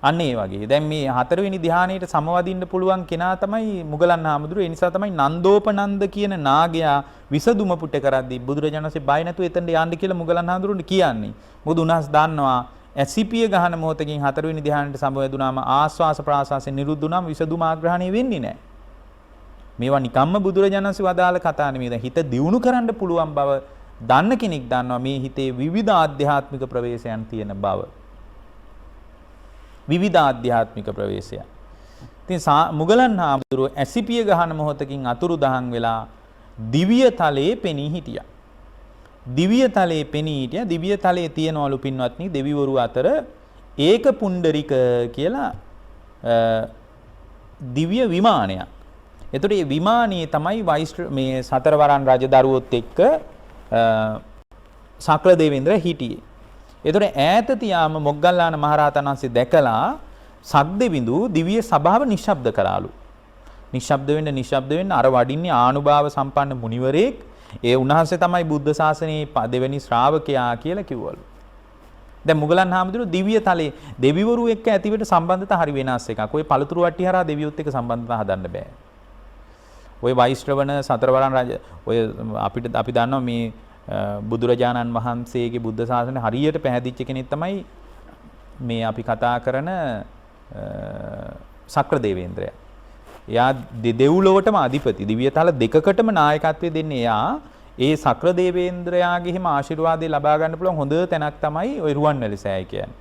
S1: අන්න ඒ වගේ. දැන් මේ හතරවෙනි ධ්‍යානයට සමවදින්න පුළුවන් කෙනා තමයි මුගලන් හාමුදුරුවෝ. ඒ නිසා තමයි නන්දෝපනන්ද කියන නාගයා විසදුම පුට කරද්දී බුදුරජාණන් වහන්සේ බය නැතුව එතනට යන්න කියලා මුගලන් හාමුදුරුවෝ කියන්නේ. මොකද උන්වහන්සේ දන්නවා ඇසිපිය ගහන මොහොතකින් හතරවෙනි ධ්‍යානයට සමවැදුනාම ආස්වාස ප්‍රාස්වාසය නිරුද්ධ වුණාම විසදුම ආග්‍රහණය වෙන්නේ නැහැ. මේවා නිකම්ම බුදුරජාණන් වහන්සේ වදාළ කතා නෙමෙයි. දැන් හිත දියුණු කරන්න පුළුවන් බව දන්න කෙනෙක් දන්නවා මේ හිතේ විවිධ ආධ්‍යාත්මික ප්‍රවේශයන් තියෙන බව. විවිධ ආධ්‍යාත්මික ප්‍රවේශයන්. ඉතින් මුගලන් හාමුදුරුවෝ ඇසිපිය ගහන මොහොතකින් අතුරුදහන් වෙලා දිව්‍ය තලයේ පෙනී හිටියා. දිව්‍ය තලයේ පෙනී හිටියා. දිව්‍ය තලයේ තියනවලු පින්වත්නි දෙවිවරු අතර ඒක පුණ්ඩරික කියලා දිව්‍ය විමානයක්. එතකොට මේ විමානයේ තමයි මේ සතරවරන් රජදරුවොත් එක්ක සක්‍ර දේවේන්ද්‍ර හිටියේ. ඒතර ඈත තියාම මොග්ගල්ලාන මහරහතන් වහන්සේ දැකලා සක්දෙවිඳු දිව්‍ය සභාව නිශ්ශබ්ද කරාලු. නිශ්ශබ්ද වෙන්න අර වඩින්නේ ආනුභාව සම්පන්න මුනිවරයෙක්. ඒ උන්වහන්සේ තමයි බුද්ධ ශාසනයේ දෙවෙනි ශ්‍රාවකයා කියලා කිව්වලු. දැන් මුගලන් හාමුදුරුවෝ දිව්‍ය තලයේ දෙවිවරු එක්ක ඇතිවෙට සම්බන්ධතා හරි වෙනස් එකක්. ඔය පළතුරු වට්ටි හරහා දෙවියොත් එක්ක සම්බන්ධතා හදන්න බෑ. ඔය වෛශ්‍රවණ සතරවරන් රජ ඔය අපි දන්නවා මේ බුදුරජාණන් වහන්සේගේ බුද්ධ ශාසනය හරියට පැහැදිච්ච කෙනෙක් තමයි මේ අපි කතා කරන සක්‍ර දේවේන්ද්‍රයා. එයා දෙව්ලොවටම අධිපති. දිව්‍යතල දෙකකටම නායකත්වය දෙන්නේ එයා. ඒ සක්‍ර දේවේන්ද්‍රයාගේ හිම ආශිර්වාදය ලබා ගන්න පුළුවන් හොඳ තැනක් තමයි ওই රුවන්වැලි සෑය කියන්නේ.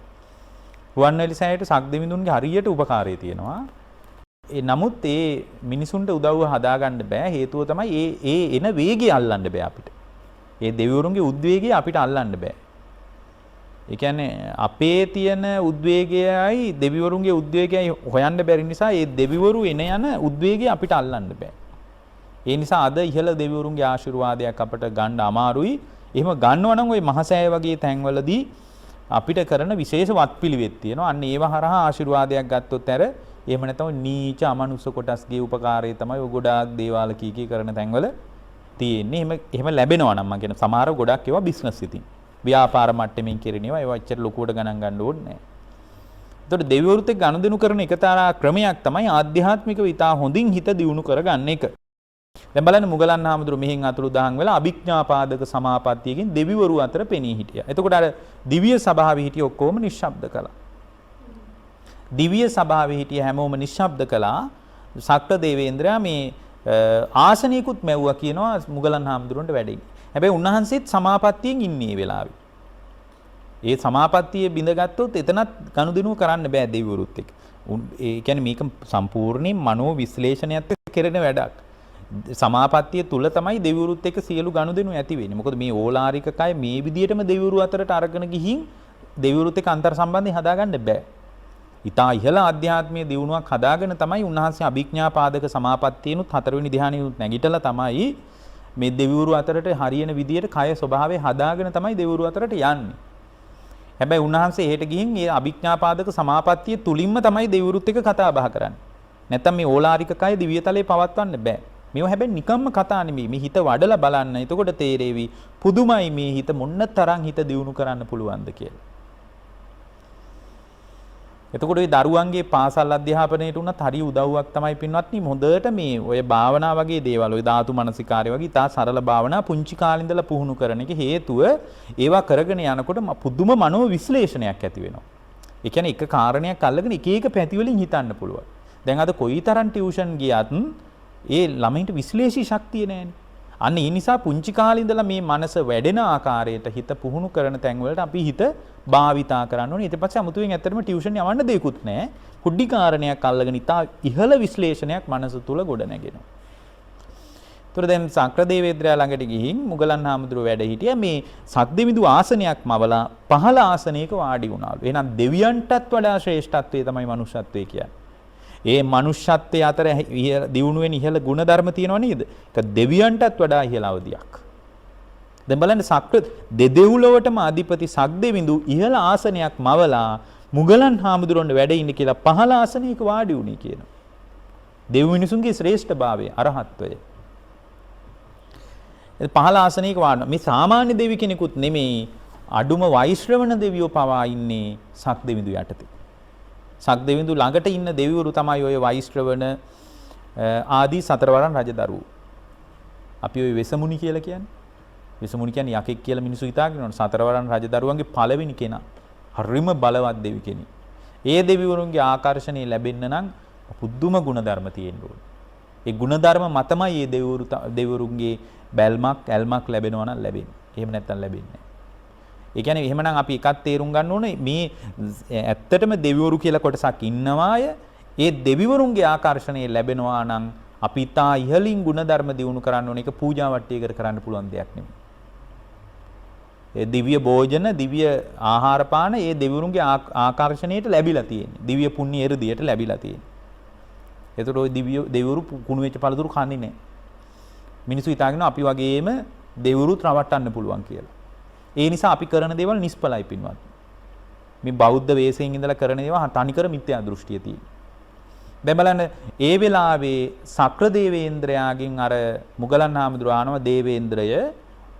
S1: රුවන්වැලි සෑයට සක්දෙවිඳුන්ගේ හරියට උපකාරය තියෙනවා. නමුත් ඒ මිනිසුන්ට උදව්ව හදාගන්න බෑ. හේතුව තමයි ඒ එන වේගය අල්ලන්න බෑ අපිට. ඒ දෙවිවරුන්ගේ උද්වේගය අපිට අල්ලන්න බෑ. ඒ කියන්නේ අපේ තියෙන උද්වේගයයි දෙවිවරුන්ගේ උද්වේගයයි හොයන්න බැරි නිසා ඒ දෙවිවරු එන යන උද්වේගය අපිට අල්ලන්න බෑ. ඒ නිසා අද ඉහළ දෙවිවරුන්ගේ ආශිර්වාදයක් අපට ගන්න අමාරුයි. එහෙම ගන්නවා නම් ওই මහසෑය වගේ තැන්වලදී අපිට කරන විශේෂ වත්පිළිවෙත් තියෙනවා. අන්න ඒව හරහා ආශිර්වාදයක් ගත්තොත් ඇර එහෙම නැත්නම් නීච අමනුෂ්‍ය කොටස්ගේ උපකාරය තමයි ඔය ගොඩාක් දේවාල කී කරන තැන්වල තියෙන්නේ. එහෙම ලැබෙනවා නම් මම කියන සමහර ගොඩක් ඒවා බිස්නස් ඉතින්. ව්‍යාපාර මට්ටමින් කරනවා. ඒවා එච්චර ලොකුවට ගණන් ගන්න ඕනේ නැහැ. ඒතකොට දෙවිවරුත් එක්ක ගනුදෙනු කරන එකතරා ක්‍රමයක් තමයි ආධ්‍යාත්මිකව ඉතා හොඳින් හිත දියුණු කරගන්න එක. දැන් බලන්න මුගලන් හාමුදුරු මෙහෙන් අතුරුදහන් වෙලා අභිඥාපාදක සමාපත්තියකින් දෙවිවරු අතර පෙනී හිටියා. එතකොට අර දිව්‍ය සභාවේ හිටිය ඔක්කොම නිශ්ශබ්ද කළා. දිව්‍ය සභාවේ හිටිය හැමෝම නිශ්ශබ්ද කළා. ශක්‍ර දේවේන්ද්‍රයා මේ ආසනයකුත් මැව්වා කියනවා මුගලන් හාමුදුරන්ට වැඩේ. හැබැයි උන්වහන්සේත් සමාපත්තියෙන් ඉන්නේ වෙලාවේ. ඒ සමාපත්තිය බිඳගත්තොත් එතනත් ගනුදෙනු කරන්න බෑ දෙවිවරුත් එක්ක. ඒ කියන්නේ මේක සම්පූර්ණයෙන් මනෝ විශ්ලේෂණයත් කෙරෙන වැඩක්. සමාපත්තිය තුල තමයි දෙවිවරුත් එක්ක සියලු ගනුදෙනු ඇති වෙන්නේ. මොකද මේ ඕලාරික කය මේ විදියටම දෙවිවරු අතරට අරගෙන ගිහින් දෙවිවරුත් එක්ක අන්තර් සම්බන්ධය හදාගන්න බෑ. ඊටා ඉහළ ආධ්‍යාත්මීය දියුණුවක් හදාගෙන තමයි උන්වහන්සේ අභිඥාපාදක සමාපත්තියනුත් 4 වෙනි ධ්‍යානෙනුත් නැගිටලා තමයි මේ දෙවිවරු අතරට හරියන විදියට කය ස්වභාවය හදාගෙන තමයි දෙවිවරු අතරට යන්නේ. හැබැයි උන්වහන්සේ එහෙට ගිහින් මේ අභිඥාපාදක සමාපත්තිය තුලින්ම තමයි දෙවිවරුත් එක්ක කතා බහ කරන්නේ. නැත්තම් මේ ඕලාරික කය දිව්‍යතලේ පවත්වන්න බෑ. මේවා හැබැයි නිකම්ම කතා නෙමෙයි. මේ හිත වඩලා බලන්න. එතකොට තේරෙවි පුදුමයි මේ හිත මොන්න තරම් හිත දියුණු කරන්න පුළුවන්ද කියලා. එතකොට ওই දරුවන්ගේ පාසල් අධ්‍යාපනයේට උනත් හරි උදව්වක් තමයි පින්වත්නි හොඳට මේ ඔය භාවනා වගේ දේවල් ඔය ධාතු මනසිකාරය වගේ තා සරල භාවනා පුංචි කාලේ ඉඳලා පුහුණු කරන එක හේතුව ඒවා කරගෙන යනකොට පුදුම මනෝ විශ්ලේෂණයක් ඇති වෙනවා. ඒ කියන්නේ එක කාරණයක් අල්ලගෙන එක එක පැති වලින් හිතන්න පුළුවන්. දැන් අද කොයිතරම් ටියුෂන් ගියත් ඒ ළමයින්ට විශ්ලේෂී ශක්තිය නැහැනේ. අන්න ඒ නිසා පුංචි කාලේ ඉඳලා මේ මනස වැඩෙන ආකාරයට හිත පුහුණු කරන තැන් වලට අපි හිත භාවිතා කරන්න ඕනේ. ඊට පස්සේ අමුතුවෙන් ඇත්තටම ටියුෂන් යවන්න දෙයක්වත් නැහැ. පොඩි කාරණයක් අල්ලගෙන ඉතා ඉහළ විශ්ලේෂණයක් මනස තුල ගොඩ නැගෙනවා. ඒතර දැන් සක්‍රදේවේන්ද්‍රයා ළඟට ගිහින් මුගලන් හාමුදුරුවෝ වැඩ හිටියා. මේ සක්දෙවිඳු ආසනයක් මවලා පහළ ආසනයක වාඩි වුණාලු. එහෙනම් දෙවියන්ටත් වඩා ශ්‍රේෂ්ඨත්වයේ තමයි මනුෂ්‍යත්වයේ කියන්නේ. ඒ මනුෂ්‍යත්වයේ අතර දියුණු වෙන ඉහළ ගුණධර්ම තියෙනව නේද? ඒක දෙවියන්ටත් වඩා ඉහළ අවධියක්. දැන් බලන්න සක්‍ර දෙදෙව්ලොවටම අධිපති සක්දෙවිඳු ඉහළ ආසනයක් මවලා මුගලන් හාමුදුරන්ට වැඩ ඉන්න කියලා පහළ ආසනයක වාඩි වුණේ කියනවා. දෙව් මිනිසුන්ගේ ශ්‍රේෂ්ඨභාවය අරහත්වය. පහළ ආසනයක වාඩි මේ සාමාන්‍ය දෙවි කෙනෙකුත් නෙමෙයි අඩුම වෛශ්‍රවණ දෙවියෝ පවා ඉන්නේ සක්දෙවිඳු යටතේ. සක්දෙවිඳු ළඟට ඉන්න දෙවිවරු තමයි ඔය වෛශ්‍රවණ ආදී සතරවරන් රජදරුවෝ. අපි ඔය වෙසමුණි කියලා කියන්නේ. වෙසමුණි කියන්නේ යකෙක් කියලා මිනිස්සු හිතාගෙන ඉන්නවා. සතරවරන් රජදරුවන්ගේ පළවෙනි කෙනා. හරිම බලවත් දෙවි කෙනෙක්. ඒ දෙවිවරුන්ගේ ආකර්ෂණය ලැබෙන්න නම් පුදුම ගුණධර්ම තියෙන්න ඕනේ. ඒ ගුණධර්ම මතමයි මේ දෙවිවරුන්ගේ බැල්මක් ඇල්මක් ලැබෙනවා නම් ලැබෙන්නේ. එහෙම නැත්නම් ලැබෙන්නේ නැහැ. ඒ කියන්නේ එහෙමනම් අපි එකක් තේරුම් ගන්න ඕනේ මේ ඇත්තටම දෙවිවරු කියලා කොටසක් ඉන්නවාය. ඒ දෙවිවරුන්ගේ ආකර්ෂණය ලැබෙනවා නම් අපි තා ඉහළින් ගුණධර්ම දියුණු කරන්න ඕනේ. ඒක පූජා වට්ටියකට කරන්න පුළුවන් දෙයක් නෙමෙයි. ඒ දිව්‍ය භෝජන, දිව්‍ය ආහාර පාන ඒ දෙවිවරුන්ගේ ආකර්ෂණයට ලැබිලා තියෙන්නේ. දිව්‍ය පුණ්‍ය එ르දියට ලැබිලා තියෙන්නේ. ඒතකොට ওই දෙවිවරු කුණු වෙච්ච පළතුරු කන්නේ නැහැ. මිනිස්සු හිතාගෙන අපි වගේම දෙවිවරුත් රවට්ටන්න පුළුවන් කියලා. ඒ නිසා අපි කරන දේවල් නිෂ්ඵලයි පින්වත්. මේ බෞද්ධ වේශයෙන් ඉඳලා කරන ඒවා තනිකර මිත්‍යා දෘෂ්ටිය තියෙනවා. දැන් බලන්න ඒ වෙලාවේ සක්‍රදේවේන්ද්‍රයාගෙන් අර මුගලන් හාමුදුරුවෝ ආනවා දේවේන්ද්‍රය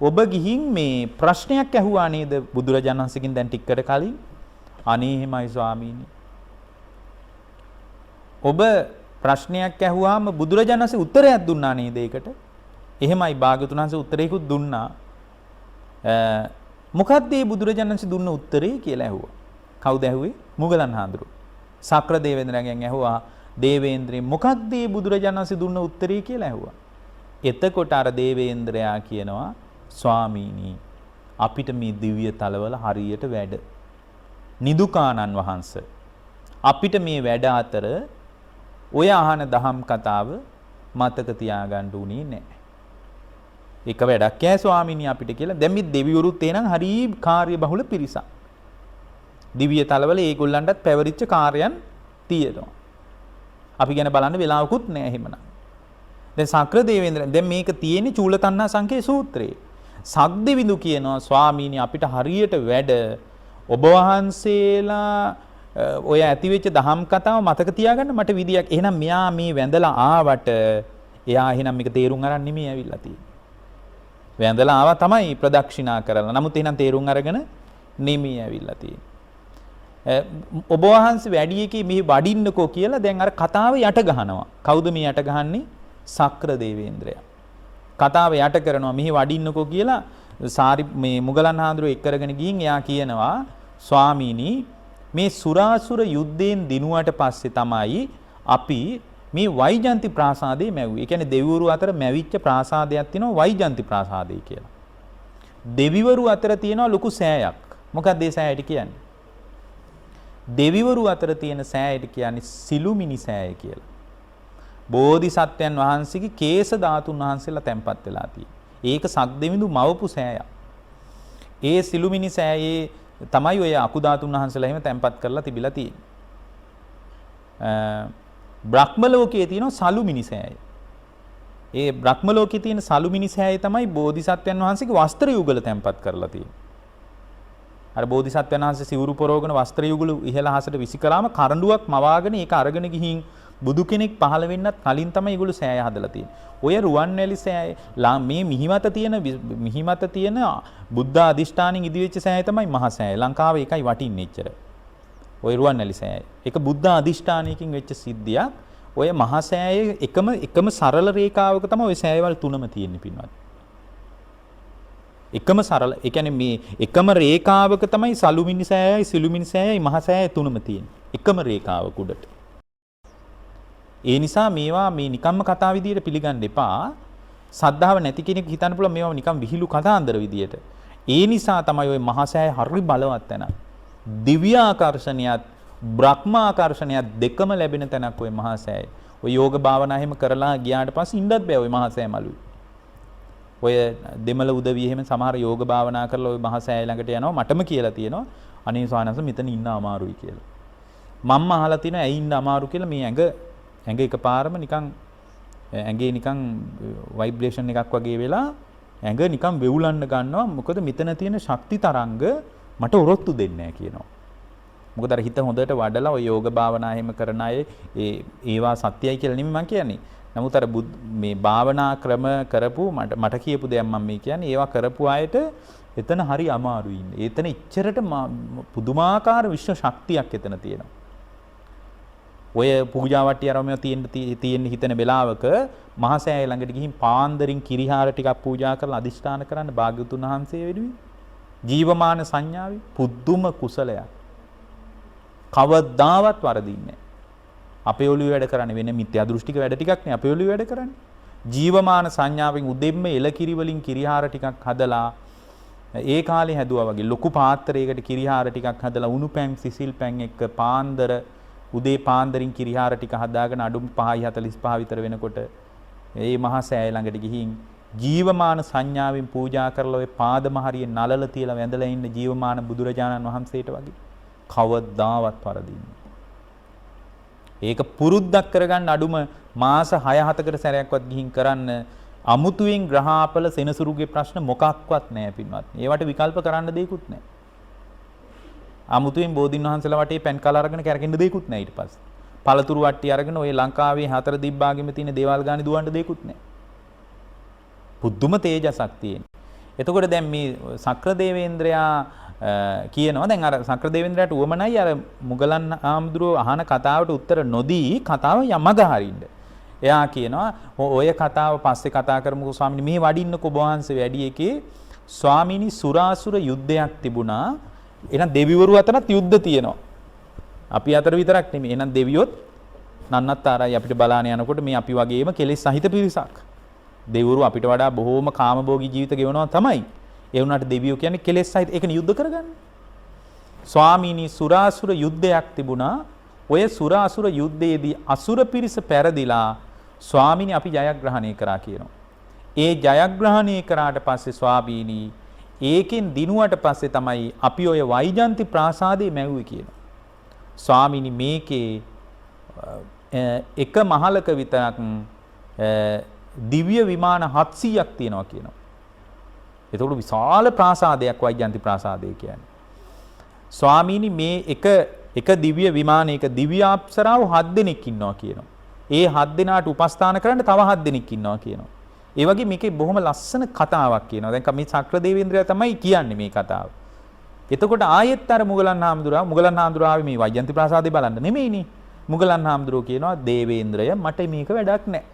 S1: ඔබ ගිහින් මේ ප්‍රශ්නයක් ඇහුවා නේද බුදුරජාණන් වහන්සේගෙන් දැන් ටිකකට කලින්? අනේ එහෙමයි ස්වාමීනි. ඔබ ප්‍රශ්නයක් ඇහුවාම බුදුරජාණන් වහන්සේ උත්තරයක් දුන්නා නේද ඒකට? එහෙමයි භාග්‍යවතුන් වහන්සේ උත්තරයකුත් දුන්නා. මොකක්ද මේ බුදුරජාණන් වහන්සේ දුන්න උත්තරේ කියලා ඇහුවා. කවුද ඇහුවේ? මුගලන් හාමුදුරුවෝ. සක්‍ර දේවේන්ද්‍රයන්ගෙන් ඇහුවා දේවේන්ද්‍රේ මොකක්ද මේ බුදුරජාණන් වහන්සේ දුන්න උත්තරේ කියලා ඇහුවා. එතකොට අර දේවේන්ද්‍රයා කියනවා ස්වාමීනි අපිට මේ දිව්‍ය තලවල හරියට වැඩ. නිදුකානන් වහන්සේ අපිට මේ වැඩ අතර ඔය අහන දහම් කතාව මතක තියාගන්න උනේ නැහැ. එක වැඩක් ඈ ස්වාමීනි අපිට කියලා. දැන් මේ දෙවිවරුත් එනං හරි කාර්යබහුල පිරිසක්. දිව්‍ය තලවල ඒගොල්ලන්ටත් පැවරිච්ච කාර්යයන් තියෙනවා. අපි ගැන බලන්න වෙලාවකුත් නැහැ එහෙමනම්. දැන් සක්‍ර දේවේන්ද්‍ර දැන් මේක තියෙන්නේ චූලතණ්හා සංකේ සූත්‍රයේ. සක්දෙවිඳු කියනවා ස්වාමීනි අපිට හරියට වැඩ ඔබ වහන්සේලා ඔය ඇතිවෙච්ච දහම් කතාව මතක තියාගන්න මට විදියක්. එහෙනම් මෙයා මේ වැඳලා ආවට එයා එහෙනම් මේක තේරුම් අරන් නෙමෙයි ඇවිල්ලා තියෙන්නේ. වැඳලා ආවා තමයි ප්‍රදක්ෂිනා කරලා. නමුත් එහෙනම් තේරුම් අරගෙන නෙමෙයි ඇවිල්ලා තියෙන්නේ. ඔබ වහන්සේ වැඩි එකේ මෙහි වඩින්නකෝ කියලා දැන් අර කතාව යට ගහනවා. කවුද මේ යට ගහන්නේ? සක්‍ර දේවේන්ද්‍රයා. කතාව යට කරනවා මෙහි වඩින්නකෝ කියලා සාරි මේ මුගලන් හාමුදුරුවෝ එක් කරගෙන ගිහින් එයා කියනවා ස්වාමීනි මේ සුරාසුර යුද්ධයෙන් දිනුවට පස්සේ තමයි අපි මේ වෛජන්ති ප්‍රාසාදේ මැව්වේ. ඒ කියන්නේ දෙවිවරු අතර මැවිච්ච ප්‍රාසාදයක් තියෙනවා වෛජන්ති ප්‍රාසාදය කියලා. දෙවිවරු අතර තියෙනවා ලොකු සෑයක්. මොකක්ද ඒ සෑයට කියන්නේ? දෙවිවරු අතර තියෙන සෑයට කියන්නේ සිළුමිණි සෑය කියලා. බෝධිසත්වයන් වහන්සේගේ කේස ධාතුන් වහන්සේලා තැන්පත් වෙලා තියෙනවා. ඒක සක්දෙවිඳු මවපු සෑයක්. ඒ සිළුමිණි සෑයේ තමයි ඔය අකුධාතුන් වහන්සේලා එහෙම තැන්පත් කරලා තිබිලා තියෙන්නේ. බ්‍රහ්ම ලෝකයේ තියෙන සලුමිණි සෑය. ඒ බ්‍රහ්ම ලෝකයේ තියෙන සලුමිණි සෑය තමයි බෝධිසත්වයන් වහන්සේගේ වස්ත්‍ර යුගල තැන්පත් කරලා තියෙන්නේ. අර බෝධිසත්වයන් වහන්සේ සිවුරු පොරවගෙන වස්ත්‍ර යුගල ඉහළ අහසට විසි කළාම කරඬුවක් මවාගෙන ඒක අරගෙන ගිහින් බුදු කෙනෙක් පහළ වෙන්නත් කලින් තමයි ඒගොල්ලෝ සෑය හදලා තියෙන්නේ. ඔය රුවන්වැලි සෑය මේ මිහිමත තියෙන බුද්ධ අධිෂ්ඨානින් ඉදිවෙච්ච සෑය තමයි මහා සෑය. ලංකාවේ එකයි වටින්නේ එච්චර. ඔය රුවන්වැලි සෑය. ඒක බුද්ධ අධිෂ්ඨානයකින් වෙච්ච සිද්ධියක්. ඔය මහා සෑයේ එකම සරල රේඛාවක තමයි ඔය සෑයවල් තුනම තියෙන්නේ පින්වත්. එකම සරල ඒ කියන්නේ මේ එකම රේඛාවක තමයි සලුමිණි සෑයයි සිළුමිණි සෑයයි මහා සෑයයි තුනම තියෙන්නේ. එකම රේඛාවක උඩට. ඒ නිසා මේවා මේ නිකම්ම කතා විදියට පිළිගන්න එපා. සද්ධාව නැති කෙනෙක් හිතන්න පුළුවන් මේවා නිකම් විහිළු කතාන්දර විදියට. ඒ නිසා තමයි ওই මහා සෑය හරි බලවත් තැන. දිව්‍ය ආකර්ෂණයත් බ්‍රහ්ම ආකර්ෂණයත් දෙකම ලැබෙන තැනක් ওই මහා සෑය. ඔය යෝග භාවනා එහෙම කරලා ගියාට පස්සේ ඉන්නත් බෑ ওই මහා සෑය මළුවේ. ඔය දෙමළ උදවිය එහෙම සමහර යෝග භාවනා කරලා ওই මහා සෑය ළඟට යනවා මටම කියලා තියෙනවා. අනේ ස්වාමීන් වහන්සේ මෙතන ඉන්න අමාරුයි කියලා. මම්ම අහලා තියෙනවා ඇයි ඉන්න අමාරු කියලා මේ ඇඟ එකපාරම නිකන් ඇඟේ නිකන් ভাইබ්‍රේෂන් එකක් වගේ වෙලා ඇඟ නිකන් වෙවුලන්න ගන්නවා. මොකද මෙතන තියෙන ශක්ති තරංග මට ඔරොත්තු දෙන්නේ නැහැ කියනවා. මොකද අර හිත හොඳට වඩලා ඔය යෝග භාවනා එහෙම කරන අය ඒවා සත්‍යයි කියලා නෙමෙයි මම කියන්නේ. නමුත් අර මේ භාවනා ක්‍රම කරපු මට කියපු දෙයක් මම මේ කියන්නේ ඒවා කරපු අයට එතන හරි අමාරුයි ඉන්නේ. එතන ඉච්චරට පුදුමාකාර විශ්ව ශක්තියක් එතන තියෙනවා. ඔය පූජාවට්ටිය ආරම්භය තියෙන හිතන වෙලාවක මහා සෑය ළඟට ගිහින් පාන්දරින් කිරිහාර ටිකක් පූජා කරලා අදිෂ්ඨාන කරන්න භාග්‍යවතුන් වහන්සේ වෙනුවෙන් ජීවමාන සංඥාවේ පුදුම කුසලයක්. කවදාවත් වරදින්නේ නැහැ. අපේ ඔළුවේ වැඩ කරන්නේ වෙන මිත්‍යා දෘෂ්ටික වැඩ ටිකක් නේ අපේ ඔළුවේ වැඩ කරන්නේ. ජීවමාන සංඥාවෙන් උදෙම්ම එලකිරි වලින් කිරිහාර ටිකක් හදලා ඒ කාලේ හැදුවා වගේ ලොකු පාත්‍රයකට කිරිහාර ටිකක් හදලා උණු පැන් සිසිල් පැන් එක්ක පාන්දර උදේ පාන්දරින් කිරිහාර ටික හදාගෙන අඩුම 5:45 විතර වෙනකොට ඒ මහා සෑය ළඟට ගිහින් ජීවමාන සංඥාවෙන් පූජා කරලා ඔය පාදම හරිය නලල තියලා වැඳලා ඉන්න ජීවමාන බුදුරජාණන් වහන්සේට වගේ කවදාවත් වරදින්නේ. ඒක පුරුද්දක් කරගන්න අඩුම මාස 6-7කට සැරයක්වත් ගිහින් කරන්න අමුතුවෙන් ග්‍රහාපල සෙනසුරුගේ ප්‍රශ්න මොකක්වත් නැහැ පින්වත්. ඒවට විකල්ප කරන්න දෙයක්වත් නැහැ. අමුතුවෙන් බෝධින් වහන්සේලා වටේ පෑන් කල අරගෙන කැරකෙන්න දෙයක්වත් නැහැ ඊට පස්සේ. පළතුරු වට්ටි අරගෙන ඔය ලංකාවේ හතර දිබ්බාගෙම තියෙන දේවල් ගානේ දුවන්න දෙයක්වත් නැහැ. පුදුම තේජසක් තියෙන. එතකොට දැන් මේ සක්‍ර දේවේන්ද්‍රයා කියනවා දැන් අර සක්‍ර දේවේන්ද්‍රයාට උවමනයි අර මුගලන් ආම්දුරෝ අහන කතාවට උත්තර නොදී කතාව යමග හරින්න. එයා කියනවා ඔය කතාව පස්සේ කතා කරමුකෝ ස්වාමීනි මේ වඩින්නකෝ ඔබ වහන්සේ වැඩි එකේ ස්වාමීනි සුරාසුර යුද්ධයක් තිබුණා. එහෙනම් දෙවිවරු අතරත් යුද්ධ තියෙනවා. අපි අතර විතරක් නෙමෙයි. එහෙනම් දෙවියොත් නන්නත්තරයි අපිට බලාන යනකොට මේ අපි වගේම කෙලෙස් සහිත පිරිසක්. දෙවිවරු අපිට වඩා බොහෝම කාමභෝගී ජීවිත ගෙවනවා තමයි. ඒ වුණාට දෙවියෝ කියන්නේ කෙලෙස් සහිත ඒකනේ යුද්ධ කරගන්න. ස්වාමීනි සුරාසුර යුද්ධයක් තිබුණා. ඔය සුරාසුර යුද්ධයේදී අසුර පිරිස පෙරදිලා ස්වාමීනි අපි ජයග්‍රහණය කරා කියනවා. ඒ ජයග්‍රහණය කරාට පස්සේ ස්වාමීනි ඒකෙන් දිනුවට පස්සේ තමයි අපි ඔය වෛජන්ති ප්‍රාසාදේ මැව්වේ කියනවා. ස්වාමීනි මේකේ එක මහලක විතරක් දිව්‍ය විමාන 700ක් තියෙනවා කියනවා. ඒතකොට විශාල ප්‍රාසාදයක් වෛජන්ති ප්‍රාසාදය කියන්නේ. ස්වාමීනි මේ එක දිව්‍ය විමානයක දිව්‍ය අප්සරාව 7 දෙනෙක් ඉන්නවා කියනවා. ඒ 7 දෙනාට උපස්ථාන කරන්න තව 7 දෙනෙක් ඉන්නවා කියනවා. ඒ වගේ මේකේ බොහොම ලස්සන කතාවක් කියනවා. දැන් මේ චක්‍ර දේවේන්ද්‍රයා තමයි කියන්නේ මේ කතාව. එතකොට ආයෙත් අර මුගලන් හාමුදුරුවෝ මේ වෛජයන්ති ප්‍රාසාදේ බලන්න නෙමෙයිනේ. මුගලන් හාමුදුරුවෝ කියනවා දේවේන්ද්‍රය මට මේක වැඩක් නැහැ.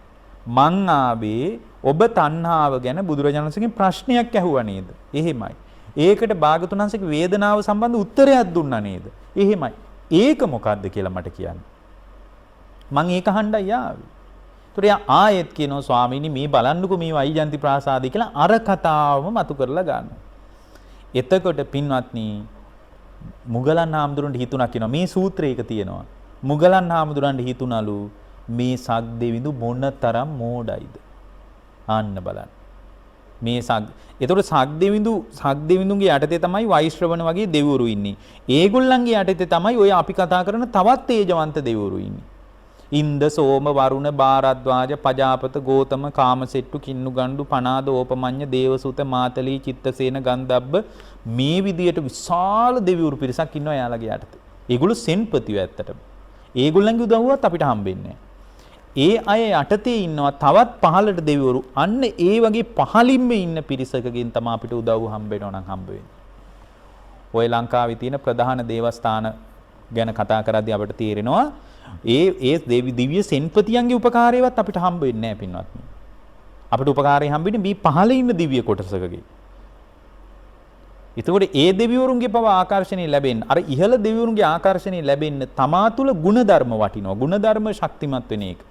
S1: මං ආවේ ඔබ තණ්හාව ගැන බුදුරජාණන් වහන්සේගෙන් ප්‍රශ්නයක් ඇහුවා නේද? එහෙමයි. ඒකට භාගතුන් වහන්සේගේ වේදනාව සම්බන්ධ උත්තරයක් දුන්නා නේද? එහෙමයි. ඒක මොකද්ද කියලා මට කියන්න. මං ඒක අහන්නයි ආවේ. ඒතර ආයෙත් කියනවා ස්වාමීනි මේ බලන්නකෝ මේ වෛජයන්ති ප්‍රාසාදේ කියලා අර කතාවම මතු කරලා ගන්නවා. එතකොට පින්වත්නි මුගලන් හාමුදුරන්ට හිතුණා කියනවා මේ සූත්‍රයක තියෙනවා. මුගලන් හාමුදුරන්ට හිතුණලු මේ සග්දෙවිඳු මොනතරම් මෝඩයිද. ආන්න බලන්න. මේ එතකොට සග්දෙවිඳුන්ගේ යටතේ තමයි වෛශ්‍රවණ වගේ දෙවිවරු ඉන්නේ. ඒගොල්ලන්ගේ යටතේ තමයි ඔය අපි කතා කරන තවත් තේජවන්ත දෙවිවරු ඉන්නේ. ඉන්ද සෝම වරුණ බාරද්වාජ පජාපත ගෝතම කාමසෙට්ටු කින්නුගණ්ඩු පනාද ඕපමඤ්ඤ දේවසුත මාතලී චිත්තසේන ගන්ධබ්බ මේ විදියට විශාල දෙවිවරු පිරිසක් ඉන්නවා යාළගේ යටතේ. ඒගොල්ලෝ සෙන්පතිව ඇත්තටම. ඒගොල්ලන්ගේ උදව්වත් අපිට හම්බෙන්නේ ඒ අය යටතේ ඉන්නවා තවත් 15ට දෙවිවරු. අන්න ඒ වගේ 15න්ම ඉන්න පිරිසකකින් තමයි අපිට උදව් හම්බෙනවා නම් හම්බ වෙන්නේ. ඔය ලංකාවේ තියෙන ප්‍රධාන දේවස්ථාන ගැන කතා කරද්දී අපිට තේරෙනවා ඒ දිව්‍ය සෙන්පතියන්ගේ උපකාරයවත් අපිට හම්බ වෙන්නේ නැහැ පින්වත්නි. අපිට උපකාරය හම්බෙන්නේ මේ 15 ඉන්න දිව්‍ය කොටසකගේ. එතකොට ඒ දෙවිවරුන්ගේ පව ආකර්ෂණය ලැබෙන්න අර ඉහළ දෙවිවරුන්ගේ ආකර්ෂණය ලැබෙන්න තමා තුළ ಗುಣධර්ම වටිනවා. ಗುಣධර්ම ශක්තිමත් වෙන එක.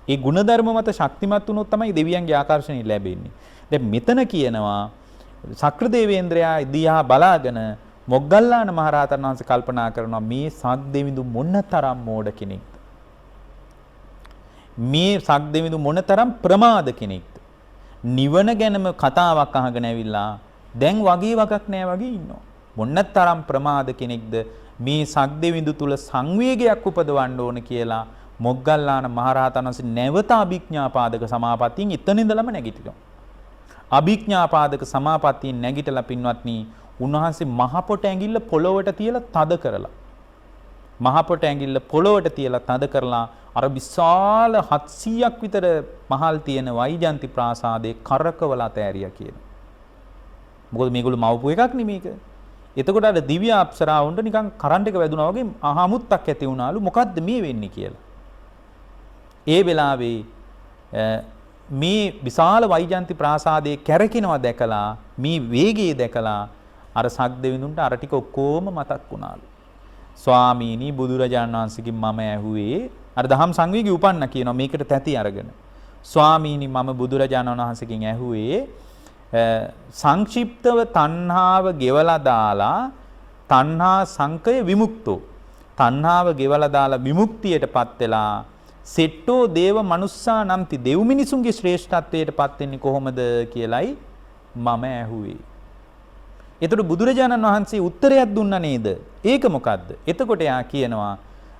S1: ඒ ಗುಣධර්ම මත ශක්තිමත් වුණොත් තමයි දෙවියන්ගේ ආකර්ෂණය ලැබෙන්නේ. දැන් මෙතන කියනවා ශක්‍ර දේවේන්ද්‍රයා දිහා බලාගෙන මොග්ගල්ලාන මහරහතන් වහන්සේ කල්පනා කරනවා මේ සග්දෙවිඳු මොනතරම් මෝඩ කෙනෙක්ද. මේ සග්දෙවිඳු මොනතරම් ප්‍රමාද කෙනෙක්ද. නිවන ගැනම කතාවක් අහගෙන ඇවිල්ලා දැන් වගේ වගක් නෑ වගේ ඉන්නවා. මොනතරම් ප්‍රමාද කෙනෙක්ද මේ සග්දෙවිඳු තුල සංවේගයක් උපදවන්න ඕන කියලා මොග්ගල්ලාන මහරහතන් වහන්සේ නැවත අභිඥාපාදක සමාපත්තියෙන් එතන ඉඳලම නැගිටිනවා. අභිඥාපාදක සමාපත්තියෙන් නැගිටලා පින්වත්නි උන්වහන්සේ මහ පොට ඇඟිල්ල පොළොවට තියලා තද කරලා මහ පොට ඇඟිල්ල පොළොවට තියලා තද කරලා අර විශාල 700ක් විතර මහල් තියෙන වෛජයන්ති ප්‍රාසාදයේ කරකවලා තෑරියා කියන. මොකද මේගොල්ලෝ මවපු එකක් නෙමේක. එතකොට අර දිව්‍ය අප්සරාවුන්ට නිකන් කරන්ට් එක වැදුනා වගේ අහමුත්තක් ඇති වුණාලු මොකද්ද මේ වෙන්නේ කියලා. ඒ වෙලාවේ මේ විශාල වෛජයන්ති ප්‍රාසාදයේ කැරකිනවා දැකලා මේ වේගය දැකලා අර සග්දෙවිඳුන්ට අර ටික ඔක්කොම මතක් වුණාලු. ස්වාමීනි බුදුරජාණන් වහන්සේගෙන් මම ඇහුවේ අර දහම් සංවේගී උපන්න කියනවා මේකට තැති අරගෙන. ස්වාමීනි මම බුදුරජාණන් වහන්සේගෙන් ඇහුවේ සංක්ෂිප්තව තණ්හාව ගෙවලා දාලා තණ්හා සංකය විමුක්තෝ. තණ්හාව ගෙවලා දාලා විමුක්තියටපත් වෙලා සෙට්ටෝ දේව මනුස්සා නම්ති දෙව් මිනිසුන්ගේ ශ්‍රේෂ්ඨත්වයටපත් වෙන්නේ කොහොමද කියලයි මම ඇහුවේ. එතකොට බුදුරජාණන් වහන්සේ උත්තරයක් දුන්නා නේද? ඒක මොකද්ද? එතකොට යා කියනවා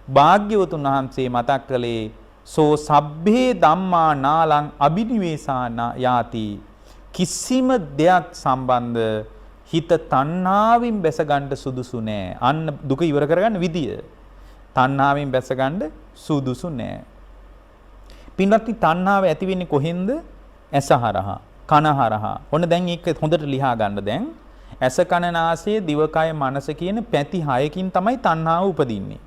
S1: භාග්‍යවතුන් වහන්සේ මතක් කළේ සෝ සබ්බේ ධම්මා නාලං අබිනිවේසා යාති. කිසිම දෙයක් සම්බන්ධ හිත තණ්හාවෙන් බැසගන්න සුදුසු නෑ. අන්න දුක ඉවර කරගන්න විදිය. තණ්හාවෙන් බැසගන්න සුදුසු නෑ. පින්වත්නි තණ්හාව ඇති වෙන්නේ කොහෙන්ද? ඇස හරහා, කන හරහා. ඔන්න දැන් ඒක හොඳට ලියා ගන්න දැන්. ඇස කන නාසය දිවකය මනස කියන පැති 6කින් තමයි තණ්හාව උපදින්නේ.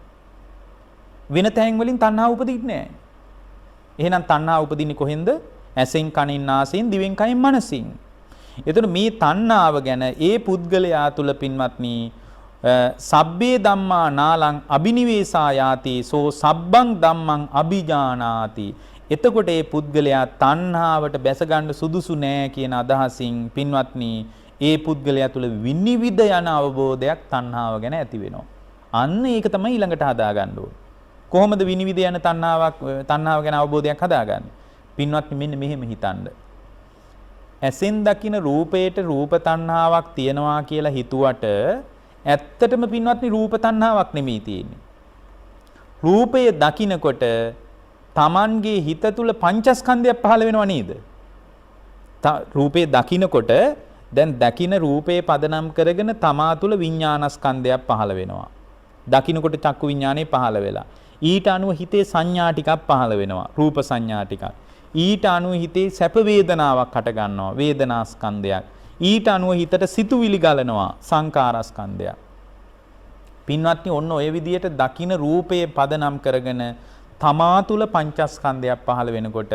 S1: වෙන තැන් වලින් තණ්හාව උපදින්නේ නැහැ. එහෙනම් තණ්හාව උපදින්නේ කොහෙන්ද? ඇසෙන් කනින් නාසයෙන් දිවෙන් කයින් මනසින්. එතකොට මේ තණ්හාව ගැන ඒ පුද්ගලයා තුල පින්වත්නි සබ්බේ ධම්මා නාලං අබිනිවේසා යාති සෝ සබ්බං ධම්මං අபிජානාති. එතකොට ඒ පුද්ගලයා තණ්හාවට බැස ගන්න සුදුසු නෑ කියන අදහසින් පින්වත්නි ඒ පුද්ගලයා තුළ විනිවිද යන අවබෝධයක් තණ්හාව ගැන ඇති වෙනවා. අන්න ඒක තමයි ඊළඟට හදාගන්න ඕනේ. කොහොමද විනිවිද යන තණ්හාව ගැන අවබෝධයක් හදාගන්නේ? පින්වත්නි මෙන්න මෙහෙම හිතන්න. ඇසෙන් දකින රූපයට රූප තණ්හාවක් තියනවා කියලා හිතුවට ඇත්තටම පින්වත්නි රූප තණ්හාවක් නෙමෙයි තියෙන්නේ. රූපය දකිනකොට Tamanගේ හිත තුළ පංචස්කන්ධයක් පහළ වෙනව නේද? රූපේ දකිනකොට දැන් දකින්න රූපේ පදනම් කරගෙන තමා තුළ විඥානස්කන්ධයක් පහළ වෙනවා. දකින්නකොට චක්කු විඥානේ පහළ වෙලා. ඊට අනුව හිතේ සංඥා ටිකක් පහළ වෙනවා. රූප සංඥා ටිකක්. ඊට අනුව හිතේ සැප වේදනාවක් හට ගන්නවා. වේදනාස්කන්ධයක්. ඊට අනුව හිතට සිතුවිලි ගලනවා. සංකාරස්කන්ධයක්. පින්වත්නි ඔන්න ඔය විදියට දකින්න රූපයේ පදනම් කරගෙන තමා තුළ පංචස්කන්ධයක් පහළ වෙනකොට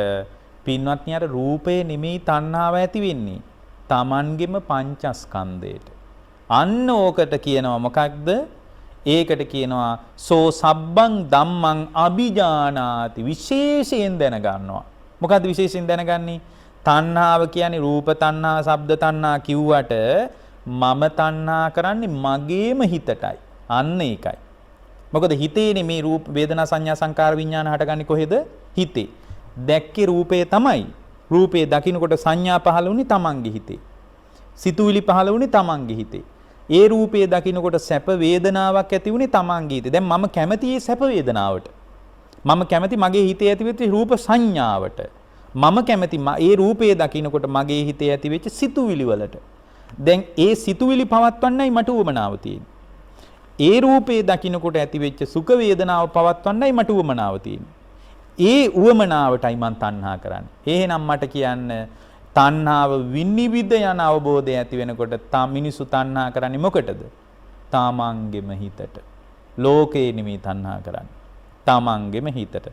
S1: පින්වත්නි අර රූපේ නෙමෙයි තණ්හාව ඇති වෙන්නේ. Tamanගෙම පංචස්කන්ධයට. අන්න ඕකට කියනවා මොකක්ද? ඒකට කියනවා සෝ සබ්බං ධම්මං අභිජානාති. විශේෂයෙන් දැනගන්නවා. මොකද්ද විශේෂයෙන් දැනගන්නේ? තණ්හාව කියන්නේ රූප තණ්හා, ශබ්ද තණ්හා කිව්වට මම තණ්හා කරන්නේ මගේම හිතටයි. අන්න ඒකයි. මොකද හිතේනේ මේ රූප වේදනා සංඥා සංකාර විඥාන හටගන්නේ කොහෙද? හිතේ. දැක්කේ රූපේ තමයි. රූපේ දකින්නකොට සංඥා පහළ වුණේ තමන්ගේ හිතේ. සිතුවිලි පහළ වුණේ තමන්ගේ හිතේ. ඒ රූපේ දකින්නකොට සැප වේදනාවක් ඇති වුණේ තමන්ගේ හිතේ. දැන් මම කැමති ඒ සැප වේදනාවට. මම කැමති මගේ හිතේ ඇතිවෙච්ච රූප සංඥාවට. මම කැමති ඒ රූපේ දකින්නකොට මගේ හිතේ ඇතිවෙච්ච සිතුවිලි වලට. දැන් ඒ සිතුවිලි පවත්වන්නයි මට උවමනාව තියෙන්නේ. ඒ රූපේ දකින්නකොට ඇතිවෙච්ච සුඛ වේදනාව පවත්වන්නයි මට උවමනාව තියෙන්නේ. ඒ උවමනාවටයි මං තණ්හා කරන්නේ. එහෙනම් මට කියන්න තණ්හාව විනිවිද යන අවබෝධය ඇති වෙනකොට මිනිසු තණ්හා කරන්නේ මොකටද? තමන්ගෙම හිතට. ලෝකේ නෙමෙයි තණ්හා කරන්නේ. තමන්ගෙම හිතට.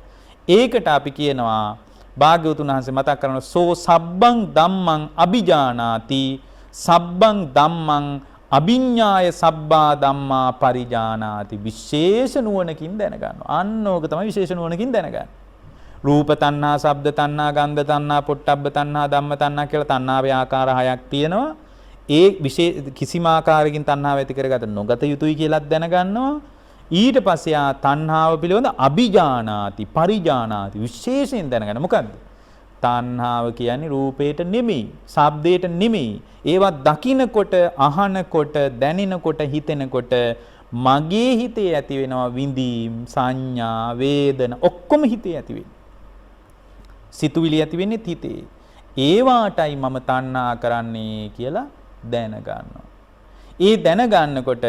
S1: ඒකට අපි කියනවා භාග්‍යවතුන් වහන්සේ මතක් කරන සෝ සබ්බං ධම්මං අභිජානාති සබ්බං ධම්මං අභිඤ්ඤාය සබ්බා ධම්මා පරිජානාති. විශේෂ නුවණකින් දැනගන්නවා. අන්න ඕක තමයි විශේෂ නුවණකින් දැනගන්නේ. රූප තණ්හා, ශබ්ද තණ්හා, ගන්ධ තණ්හා, පොට්ටබ්බ තණ්හා, ධම්ම තණ්හා කියලා තණ්හාවේ ආකාර 6ක් තියෙනවා. ඒ කිසිම ආකාරයකින් තණ්හාව ඇති කරගත නොගත යුතුයි කියලා දැනගන්නවා. ඊට පස්සේ ආ තණ්හාව පිළිබඳ අභිජානාති, පරිජානාති විශේෂයෙන් දැනගන්න. මොකද්ද? තණ්හාව කියන්නේ රූපේට නෙමෙයි, ශබ්දයට නෙමෙයි. ඒවා දකින්නකොට, අහනකොට, දැනෙනකොට, හිතෙනකොට මගේ හිතේ ඇති වෙනවා විඳීම්, සංඥා, වේදන ඔක්කොම හිතේ ඇති වෙන්නේ. සිතුවිලි ඇති වෙන්නේ හිතේ. ඒවාටයි මම තණ්හා කරන්නේ කියලා දැනගන්නවා. ඒ දැනගන්නකොට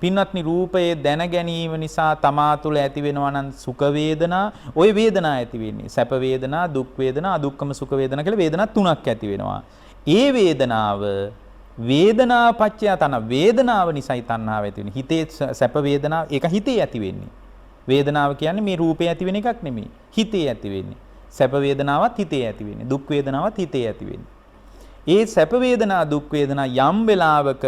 S1: පින්වත්නි රූපයේ දැන ගැනීම නිසා තමා තුළ ඇති වෙනවා නම් සුඛ වේදනා, ওই වේදනා ඇති වෙන්නේ. සැප වේදනා, දුක් වේදනා, අදුක්කම සුඛ වේදනා කියලා වේදනා තුනක් ඇති වෙනවා. ඒ වේදනාව වේදනා පත්‍ය තන වේදනාව නිසායි තණ්හාව ඇති වෙන්නේ. හිතේ සැප වේදනාව ඒක හිතේ ඇති වෙන්නේ. වේදනාව කියන්නේ මේ රූපේ ඇති වෙන එකක් නෙමෙයි. හිතේ ඇති වෙන්නේ. සැප වේදනාවත් හිතේ ඇති වෙන්නේ. දුක් වේදනාවත් හිතේ ඇති වෙන්නේ. ඒ සැප වේදනා, දුක් වේදනා යම් වෙලාවක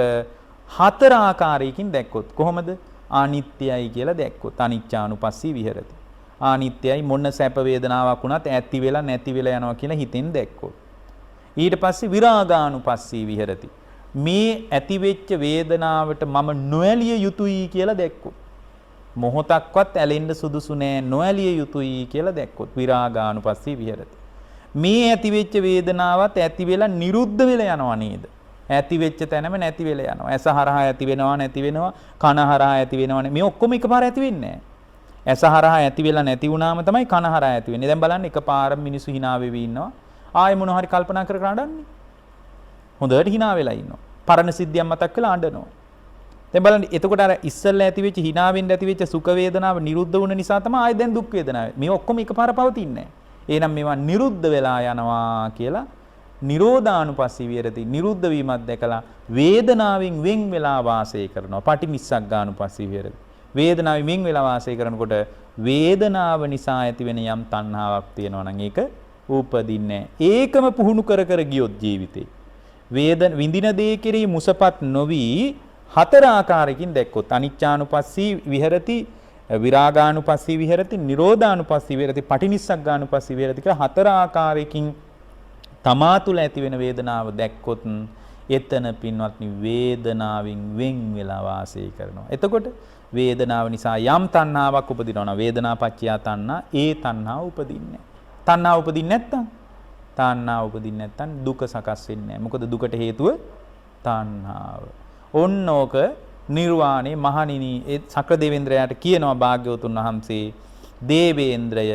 S1: හතර ආකාරයකින් දැක්කොත් කොහොමද? අනිත්‍යයි කියලා දැක්කොත් අනිච්චානුපස්සී විහෙරති. අනිත්‍යයි මොන සැප වේදනාවක් වුණත් ඇති වෙලා නැති වෙලා යනවා කියලා හිතෙන් දැක්කොත්. ඊට පස්සේ විරාගානුපස්සී විහෙරති. මේ ඇති වෙච්ච වේදනාවට මම නොඇලිය යුතුයි කියලා දැක්කොත්. මොහොතක්වත් ඇලෙන්න සුදුසු නෑ නොඇලිය යුතුයි කියලා දැක්කොත් විරාගානුපස්සී විහෙරති. මේ ඇති වෙච්ච වේදනාවත් ඇති වෙලා නිරුද්ධ වෙලා යනවා නේද? ඇති වෙච්ච තැනම නැති වෙලා යනවා. ඇස හරහා ඇති වෙනවා නැති වෙනවා. කන හරහා ඇති වෙනවා. මේ ඔක්කොම එකපාර ඇති වෙන්නේ නැහැ. ඇස හරහා ඇති වෙලා නැති වුණාම තමයි කන හරහා ඇති වෙන්නේ. දැන් බලන්න එකපාර මිනිස්සු hina වෙවි ඉන්නවා. ආයෙ මොන හරි කල්පනා කර කර අඬන්නේ. හොඳට hina වෙලා ඉන්නවා. පරණ සිද්ධියක් මතක් කරලා අඬනවා. දැන් බලන්න එතකොට අර ඉස්සල්ලා ඇති වෙච්ච hina වෙන්න ඇති වෙච්ච සුඛ වේදනාව නිරුද්ධ වුණ නිසා තමයි ආයෙ දැන් දුක් වේදනාව. මේ ඔක්කොම එකපාර පවතින්නේ නැහැ. එහෙනම් මේවා නිරුද්ධ වෙලා යනවා කියලා නිරෝධානුපස්සී විහෙරති. නිරුද්ධ වීමක් දැකලා වේදනාවෙන් වෙන් වෙලා වාසය කරනවා. පටිනිස්සග්ගානුපස්සී විහෙරති. වේදනාවෙන් වෙන් වෙලා වාසය කරනකොට වේදනාව නිසා ඇති වෙන යම් තණ්හාවක් තියෙනවා නම් ඒක උපදින්නේ නැහැ. ඒකම පුහුණු කර කර ගියොත් ජීවිතේ විඳින දේ කෙරෙහි මුසපත් නොවි හතර ආකාරයකින් දැක්කොත් අනිච්චානුපස්සී විහෙරති, විරාගානුපස්සී විහෙරති, නිරෝධානුපස්සී විහෙරති, පටිනිස්සග්ගානුපස්සී විහෙරති කියලා හතර ආකාරයකින් තමා තුළ ඇති වෙන වේදනාව දැක්කොත් එතන පින්වත්නි වේදනාවෙන් වෙන් වෙලා වාසය කරනවා. එතකොට වේදනාව නිසා යම් තණ්හාවක් උපදිනවා නම් වේදනා පත්‍ය තණ්හා, ඒ තණ්හාව උපදින්නේ නැහැ. තණ්හාව උපදින්නේ නැත්තම් දුක සකස් වෙන්නේ නැහැ. මොකද දුකට හේතුව තණ්හාව. ඔන්න ඕක නිර්වාණය මහණෙනි ඒ සක්‍ර දේවේන්ද්‍රයාට කියනවා භාග්‍යවතුන් වහන්සේ දේවේන්ද්‍රය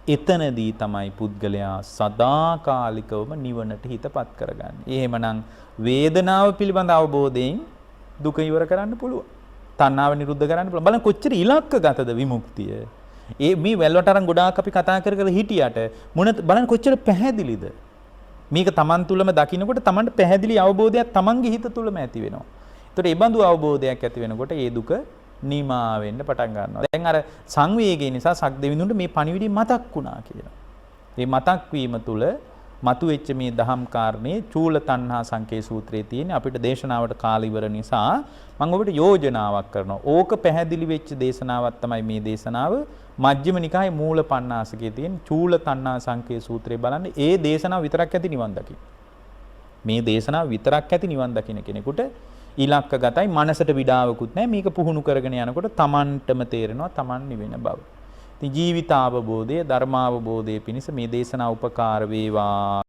S1: එතනදී තමයි පුද්ගලයා සදාකාලිකවම නිවනට හිතපත් කරගන්නේ. එහෙමනම් වේදනාව පිළිබඳ අවබෝධයෙන් දුක ඉවර කරන්න පුළුවන්. තණ්හාව නිරුද්ධ කරන්න පුළුවන්. බලන්න කොච්චර ඉලක්කගතද විමුක්තිය. මේ වැල්වට අරන් ගොඩාක් අපි කතා කර හිටියට බලන්න කොච්චර පැහැදිලිද. මේක Taman තුලම දකින්නකොට Tamanට පැහැදිලි අවබෝධයක් Tamanගේ හිත තුලම ඇති වෙනවා. ඒතකොට ඒ බඳු අවබෝධයක් ඇති වෙනකොට ඒ දුක නිමා වෙන්න පටන් ගන්නවා. දැන් අර සංවේගය නිසා සක්දෙවිඳුන්ට මේ පණිවිඩය මතක් වුණා කියලා. මේ මතක් වීම තුල මතුවෙච්ච මේ දහම් කාරණේ චූල තණ්හා සංකේ සූත්‍රයේ තියෙන අපිට දේශනාවට කාල ඉවර නිසා මම ඔබට යෝජනාවක් කරනවා. ඕක පැහැදිලි වෙච්ච දේශනාවක් තමයි මේ දේශනාව. මජ්ක්‍ධිම නිකායේ මූල පණ්ණාසකයේ තියෙන චූල තණ්හා සංකේ සූත්‍රය බලන්න. ඒ දේශනාව විතරක් ඇති නිවන් දකින්න. මේ දේශනාව විතරක් ඇති නිවන් දකින්න කෙනෙකුට ඉලක්කගතයි මනසට විඩාවකුත් නැහැ. මේක පුහුණු කරගෙන යනකොට Tamanටම තේරෙනවා Taman නිවෙන බව. ඉතින් ජීවිතාවබෝධය ධර්මාවබෝධය පිණිස මේ දේශනාව උපකාර වේවා